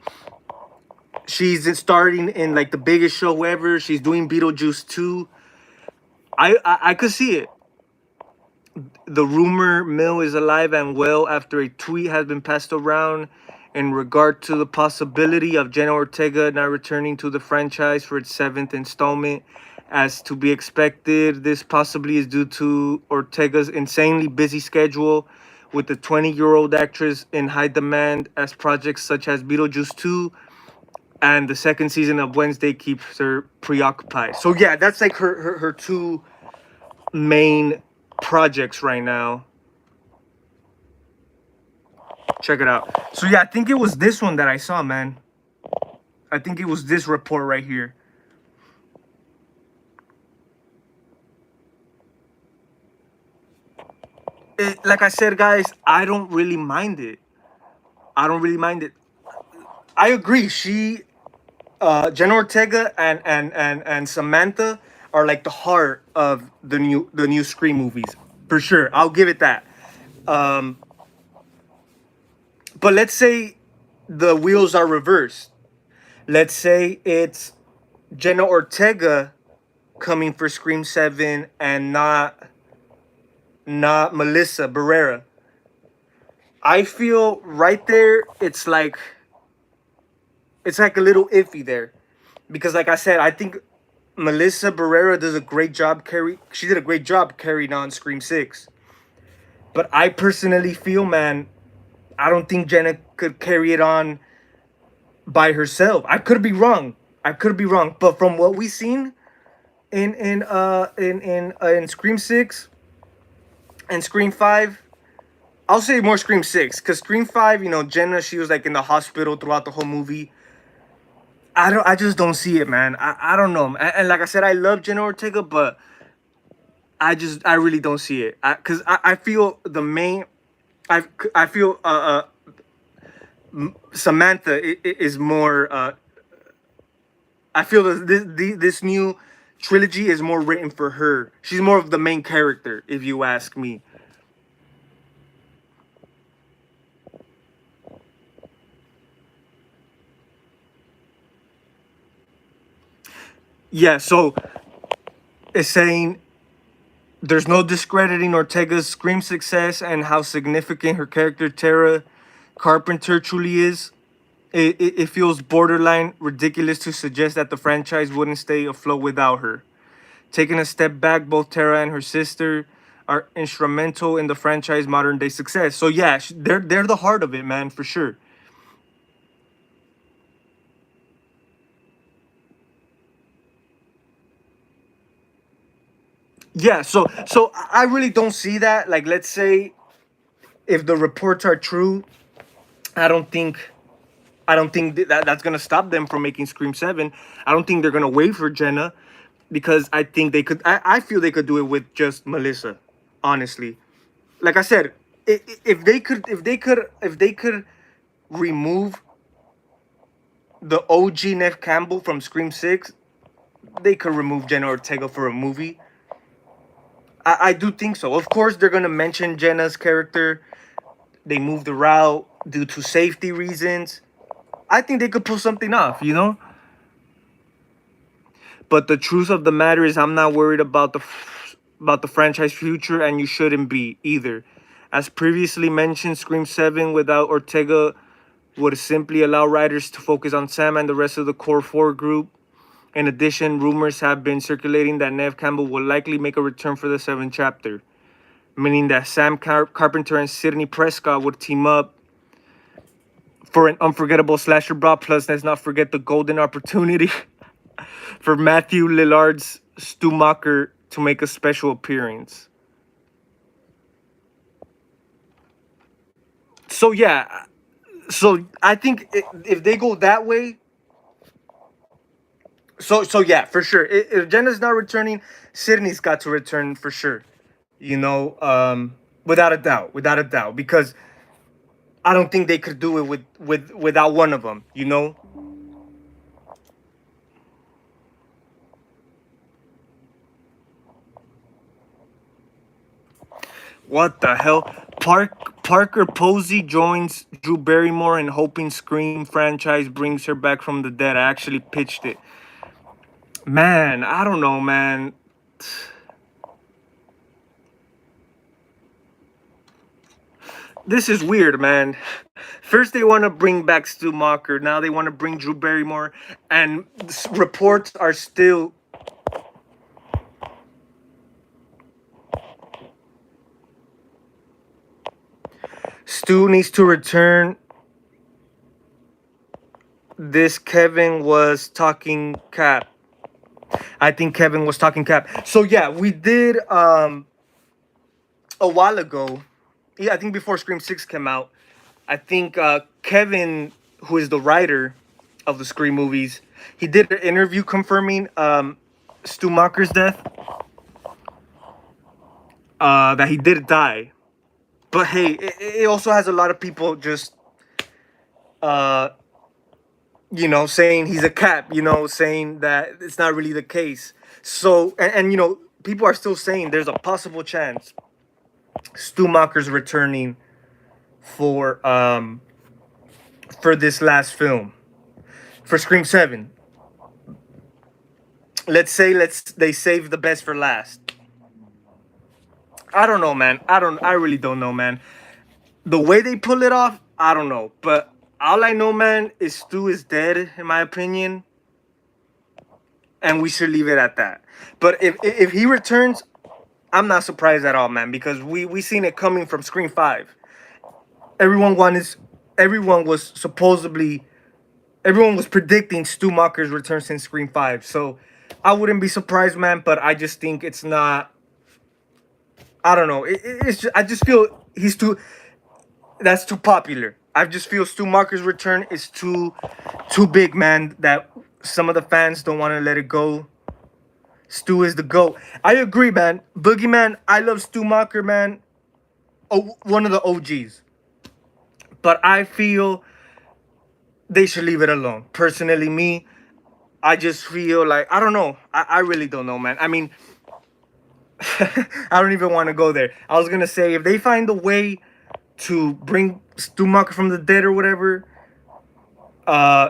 She's starting in like the biggest show ever. She's doing Beetlejuice 2. I could see it. The rumor mill is alive and well after a tweet has been passed around in regard to the possibility of Jenna Ortega not returning to the franchise for its seventh installment. As to be expected, this possibly is due to Ortega's insanely busy schedule, with the 20-year-old actress in high demand as projects such as Beetlejuice 2 and the second season of Wednesday keeps her preoccupied. So yeah, that's like her two main projects right now. Check it out. So yeah, I think it was this one that I saw, man. I think it was this report right here. Like I said, guys, I don't really mind it. I don't really mind it. I agree. Jenna Ortega and Samantha are like the heart of the new Scream movies for sure. I'll give it that. Um, but let's say the wheels are reversed. Let's say it's Jenna Ortega coming for Scream 7 and not Melissa Barrera. I feel right there it's like a little iffy there, because like I said, I think Melissa Barrera does a great job she did a great job carrying on Scream 6. But I personally feel, man, I don't think Jenna could carry it on by herself. I could be wrong. I could be wrong. But from what we've seen in Scream 6 and Scream 5, I'll say more Scream 6, because Scream 5, Jenna, she was like in the hospital throughout the whole movie. I just don't see it, man. I don't know. And like I said, I love Jenna Ortega, but I really don't see it. Cause I feel the main I feel Samantha is more I feel that this new trilogy is more written for her. She's more of the main character, if you ask me. Yeah, so it's saying there's no discrediting Ortega's Scream success and how significant her character Tara Carpenter truly is. It feels borderline ridiculous to suggest that the franchise wouldn't stay afloat without her. Taking a step back, both Tara and her sister are instrumental in the franchise modern day success. So yeah, they're the heart of it, man, for sure. Yeah, so I really don't see that. Like, let's say if the reports are true, I don't think I don't think that's gonna stop them from making Scream 7. I don't think they're gonna wait for Jenna, because I think they could. I feel they could do it with just Melissa. Honestly, like I said, if they could remove the OG Neff Campbell from Scream 6, they could remove Jenna Ortega for a movie. I do think so. Of course, they're gonna mention Jenna's character. They moved the route due to safety reasons. I think they could pull something off. But the truth of the matter is, I'm not worried about the franchise future, and you shouldn't be either. As previously mentioned, Scream 7 without Ortega would simply allow writers to focus on Sam and the rest of the core 4 group. In addition, rumors have been circulating that Nev Campbell will likely make a return for the 7th chapter, meaning that Sam Carpenter and Sidney Prescott would team up for an unforgettable slasher brawl. Plus, let's not forget the golden opportunity for Matthew Lillard's Stumacher to make a special appearance. So yeah, so I think if they go that way, so yeah, for sure. If Jenna's not returning, Sydney's got to return for sure. Without a doubt, because I don't think they could do it without one of them. What the hell? Parker Posey joins Drew Barrymore in hoping Scream franchise brings her back from the dead. I actually pitched it. Man, I don't know, man. This is weird, man. First they want to bring back Stu Macher, now they want to bring Drew Barrymore, and reports are still Stu needs to return. This Kevin was talking cap. I think Kevin was talking cap. So yeah, we did a while ago. Yeah, I think before Scream 6 came out. I think Kevin, who is the writer of the Scream movies, he did an interview confirming Stu Macher's death. That he did die. But hey, it also has a lot of people just uh saying he's a cap, saying that it's not really the case. So, and people are still saying there's a possible chance Stu Macher's returning for this last film, for Scream 7. Let's they save the best for last. I don't know, man. I really don't know, man. The way they pull it off, I don't know. But all I know, man, is Stu is dead, in my opinion. And we should leave it at that. But if he returns, I'm not surprised at all, man, because we seen it coming from Scream 5. Everyone wanted, everyone was supposedly, everyone was predicting Stu Macher's return since Scream 5. So I wouldn't be surprised, man, but I just think it's not, I don't know. It's just, I just feel he's too, that's too popular. I just feel Stu Macher's return is too big, man, that some of the fans don't want to let it go. Stu is the GOAT. I agree, man. Boogeyman, I love Stu Macher, man. Oh, one of the OGs. But I feel they should leave it alone. Personally, me, I just feel like, I don't know. I really don't know, man. I mean, I don't even want to go there. I was going to say, if they find a way to bring Stu Macher from the dead or whatever,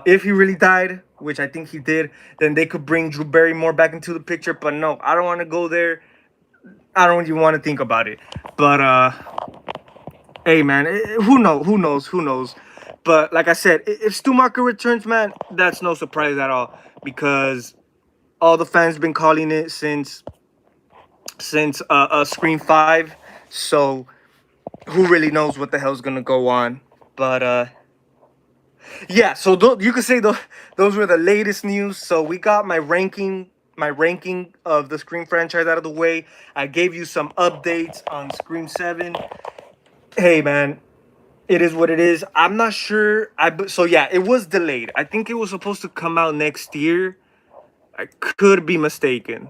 if he really died, which I think he did, then they could bring Drew Barrymore back into the picture. But no, I don't want to go there. I don't even want to think about it. But hey, man, who knows? Who knows? Who knows? But like I said, if Stu Macher returns, man, that's no surprise at all, because all the fans been calling it since Scream 5. So who really knows what the hell's gonna go on? But yeah. So you could say those were the latest news. So we got my ranking of the Scream franchise out of the way. I gave you some updates on Scream 7. Hey, man, it is what it is. I'm not sure. So yeah, it was delayed. I think it was supposed to come out next year. I could be mistaken,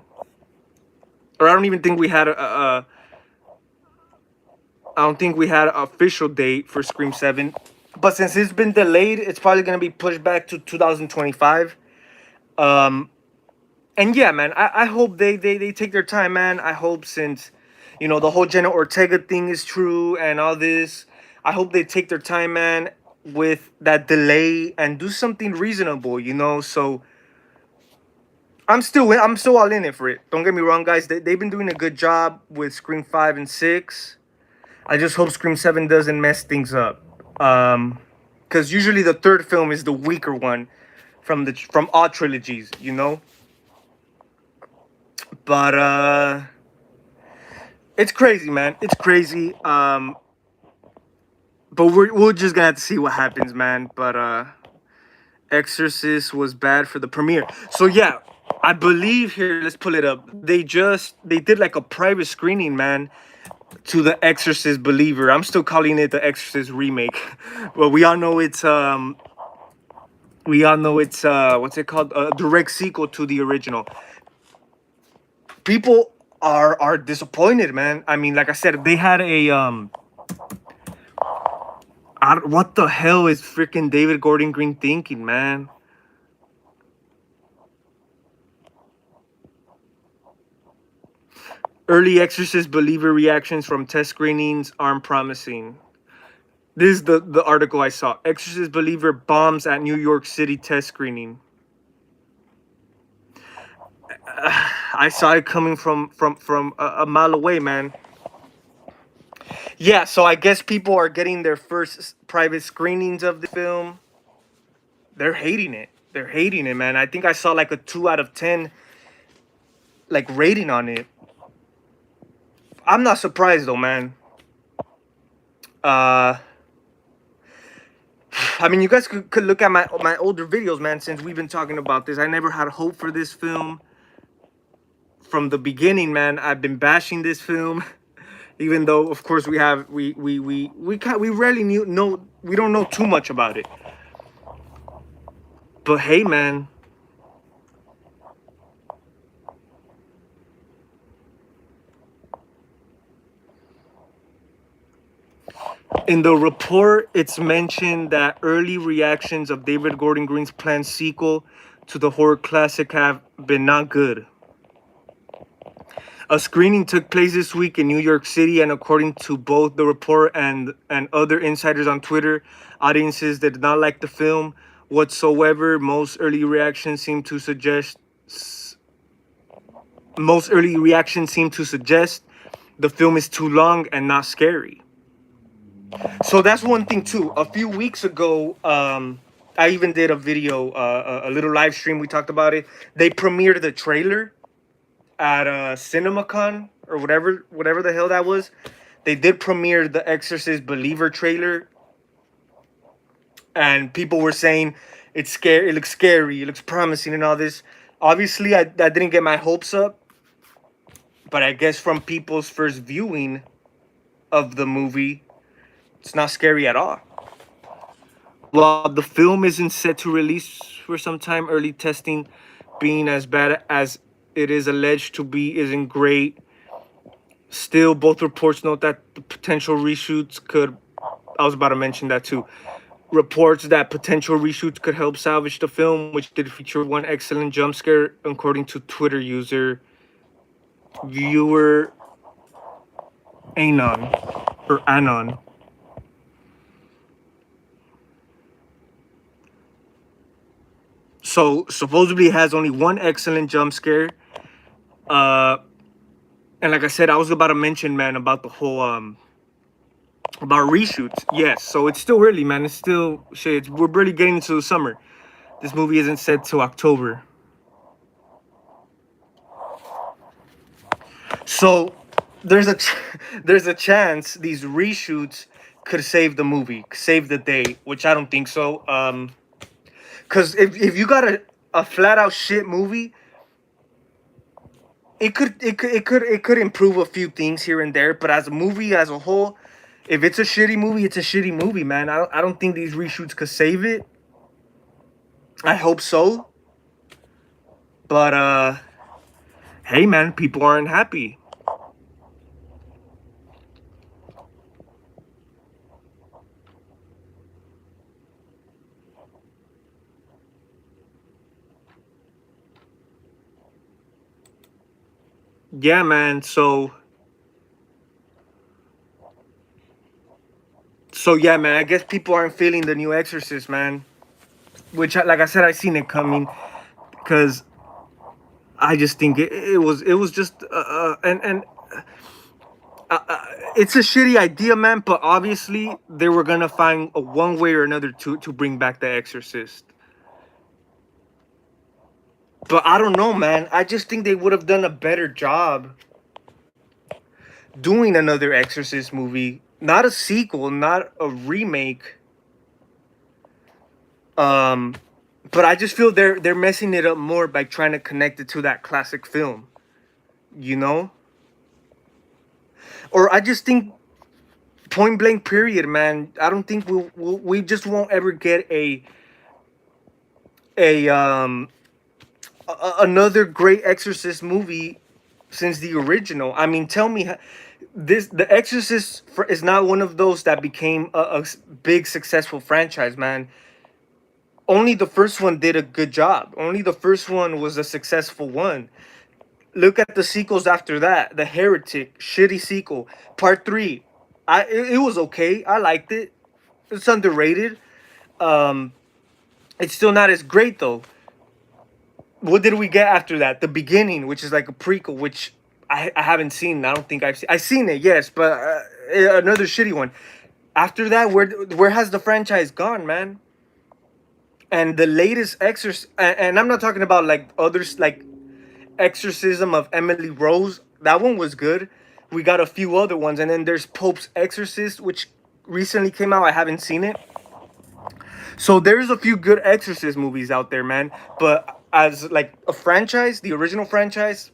or I don't even think we had I don't think we had an official date for Scream 7. But since it's been delayed, it's probably gonna be pushed back to 2025. And yeah, man, I hope they take their time, man. I hope, since, you know, the whole Jenna Ortega thing is true and all this, I hope they take their time, man, with that delay and do something reasonable, you know. So I'm still all in it for it. Don't get me wrong, guys. They've been doing a good job with Scream 5 and 6. I just hope Scream 7 doesn't mess things up. Because usually the third film is the weaker one from all trilogies, you know. But it's crazy, man. It's crazy. But we're just gonna have to see what happens, man. But Exorcist was bad for the premiere. So yeah, I believe here. Let's pull it up. They did like a private screening, man, to the Exorcist Believer. I'm still calling it the Exorcist remake, but we all know it's what's it called? A direct sequel to the original. People are disappointed, man. I mean, like I said, they had a what the hell is freaking David Gordon Green thinking, man? Early Exorcist Believer reactions from test screenings aren't promising. This is the article I saw. Exorcist Believer bombs at New York City test screening. I saw it coming from a mile away, man. Yeah, so I guess people are getting their first private screenings of the film. They're hating it. They're hating it, man. I think I saw like a 2 out of 10 like rating on it. I'm not surprised though, man. I mean, you guys could look at my older videos, man, since we've been talking about this. I never had hope for this film. From the beginning, man, I've been bashing this film. Even though, of course, we rarely we don't know too much about it. But hey, man, in the report, it's mentioned that early reactions of David Gordon Green's planned sequel to the horror classic have been not good. A screening took place this week in New York City, and according to both the report and other insiders on Twitter, audiences that did not like the film whatsoever. Most early reactions seem to suggest the film is too long and not scary. So that's one thing too. A few weeks ago, I even did a video, a little live stream. We talked about it. They premiered the trailer at CinemaCon or whatever the hell that was, they did premiere the Exorcist Believer trailer, and people were saying it's scary, it looks scary, it looks promising, and all this. Obviously, I didn't get my hopes up, but I guess from people's first viewing of the movie, it's not scary at all. While the film isn't set to release for some time, early testing being as bad as it is alleged to be isn't great. Still, both reports note that the potential reshoots could. I was about to mention that too. Reports that potential reshoots could help salvage the film, which did feature one excellent jump scare, according to Twitter user viewer Anon or Anon. So supposedly it has only one excellent jump scare. And like I said, I was about to mention, man, about the whole about reshoots. Yes, so it's still early, man. It's still shit. We're barely getting into the summer. This movie isn't set till October. So there's a chance these reshoots could save the movie, save the day, which I don't think so. Because if you got a flat out shit movie, it could improve a few things here and there. But as a movie as a whole, if it's a shitty movie, it's a shitty movie, man. I don't think these reshoots could save it. I hope so. But hey, man, people aren't happy. Yeah, man. So yeah, man. I guess people aren't feeling the new Exorcist, man. Which, like I said, I seen it coming, because I just think it was just and it's a shitty idea, man. But obviously they were gonna find a one way or another to bring back the Exorcist. But I don't know, man. I just think they would have done a better job doing another Exorcist movie, not a sequel, not a remake. But I just feel they're messing it up more by trying to connect it to that classic film, you know? Or I just think, point blank period, man, I don't think we just won't ever get another great Exorcist movie since the original. I mean, tell me, the Exorcist is not one of those that became a big successful franchise, man. Only the first one did a good job. Only the first one was a successful one. Look at the sequels after that. The Heretic, shitty sequel. Part 3, it was okay. I liked it. It's underrated. It's still not as great though. What did we get after that? The Beginning, which is like a prequel, which I haven't seen. I don't think I've seen it, yes, but another shitty one. After that, where has the franchise gone, man? And the latest Exorcist, and I'm not talking about like others, like Exorcism of Emily Rose. That one was good. We got a few other ones, and then there's Pope's Exorcist, which recently came out. I haven't seen it. So there's a few good Exorcist movies out there, man. But as like a franchise, the original franchise,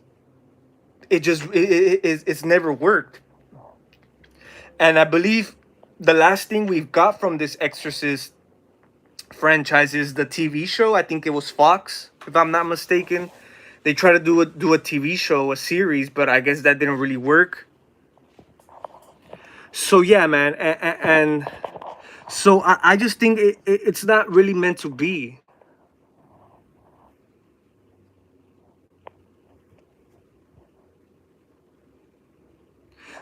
it's never worked. And I believe the last thing we've got from this Exorcist franchise is the TV show. I think it was Fox, if I'm not mistaken. They tried to do a TV show, a series, but I guess that didn't really work. So yeah, man, and so I just think it's not really meant to be.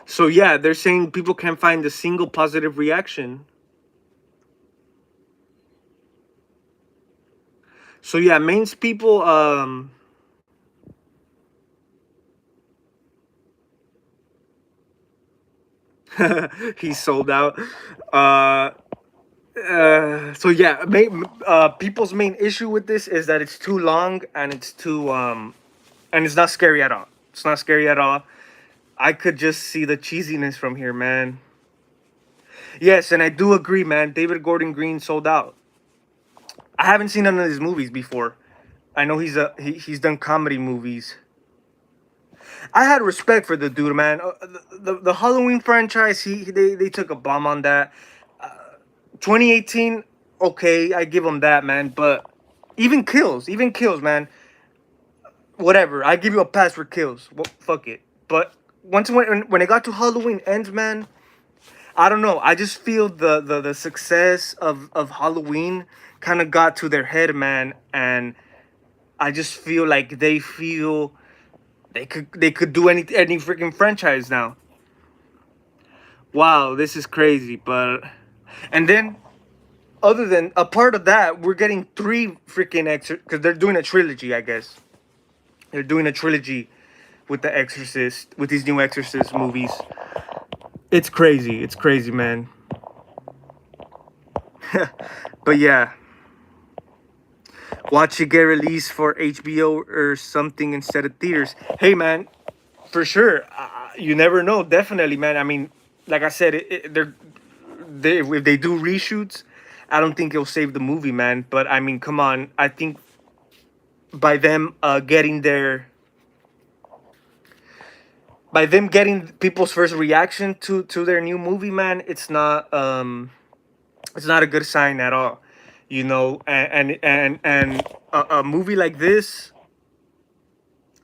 So yeah, they're saying people can't find a single positive reaction. So yeah, mains people he's sold out. So yeah, people's main issue with this is that it's too long and it's too and it's not scary at all. It's not scary at all. I could just see the cheesiness from here, man. Yes, and I do agree, man. David Gordon Green sold out. I haven't seen none of his movies before. I know he's done comedy movies. I had respect for the dude, man. The Halloween franchise, they took a bomb on that. 2018, okay, I give him that, man. But even kills, man. Whatever, I give you a pass for kills. Well, fuck it. But once when it got to Halloween Ends, man, I don't know. I just feel the success of Halloween kind of got to their head, man, and I just feel like they feel they could do any freaking franchise now. Wow, this is crazy, but and then other than a part of that, we're getting three freaking because they're doing a trilogy, I guess. They're doing a trilogy with the Exorcist, with these new Exorcist movies. It's crazy. It's crazy, man. But yeah, watch it get released for HBO or something instead of theaters. Hey, man, for sure. You never know. Definitely, man. I mean, like I said, if they do reshoots, I don't think it'll save the movie, man. But I mean, come on. I think by them getting people's first reaction to their new movie, man, it's not a good sign at all, you know. And a movie like this,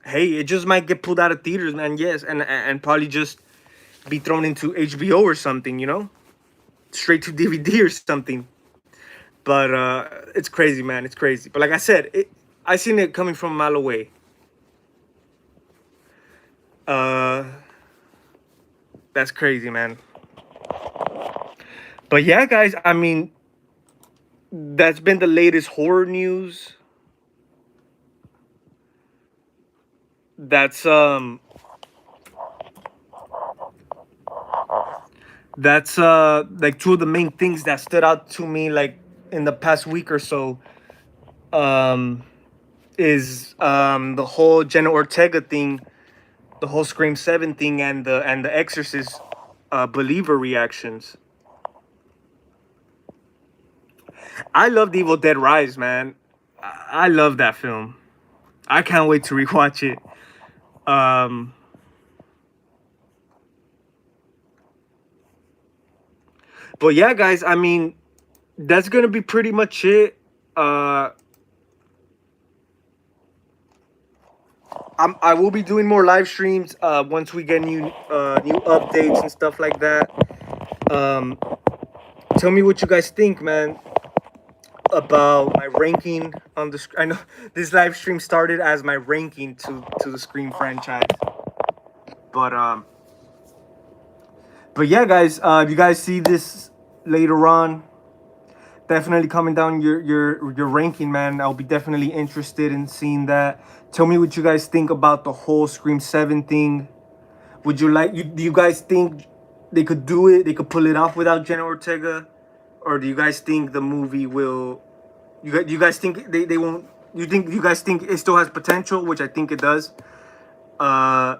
hey, it just might get pulled out of theaters, man. Yes, and probably just be thrown into HBO or something, you know, straight to DVD or something. But it's crazy, man. It's crazy. But like I said, I seen it coming from a mile away. That's crazy, man. But yeah, guys, I mean, that's been the latest horror news. That's like two of the main things that stood out to me like in the past week or so. Is the whole Jenna Ortega thing, the whole Scream 7 thing, and the Exorcist believer reactions. I love Evil Dead Rise, man. I love that film. I can't wait to rewatch it. But yeah, guys, I mean, that's gonna be pretty much it. I will be doing more live streams once we get new updates and stuff like that. Tell me what you guys think, man, about my ranking on the. I know this live stream started as my ranking to the Scream franchise, but yeah, guys, if you guys see this later on, definitely comment down your ranking, man. I'll be definitely interested in seeing that. Tell me what you guys think about the whole Scream 7 thing. Would you do you guys think they could do it? They could pull it off without Jenna Ortega? Or do you guys think the movie will... You guys think they won't... You guys think it still has potential? Which I think it does. And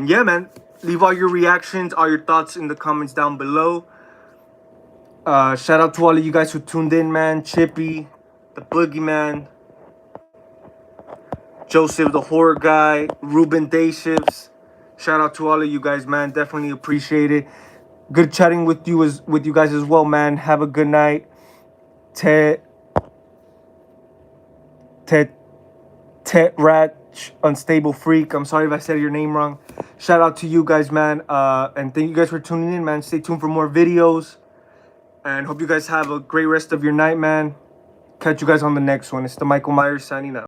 yeah, man. Leave all your reactions, all your thoughts in the comments down below. Shout out to all of you guys who tuned in, man. Chippy, the Boogeyman, Joseph, the horror guy, Ruben Day Shifts. Shout out to all of you guys, man. Definitely appreciate it. Good chatting with you guys as well, man. Have a good night. Ted Ratch, Unstable Freak. I'm sorry if I said your name wrong. Shout out to you guys, man. And thank you guys for tuning in, man. Stay tuned for more videos. And hope you guys have a great rest of your night, man. Catch you guys on the next one. It's the Michael Myers signing out.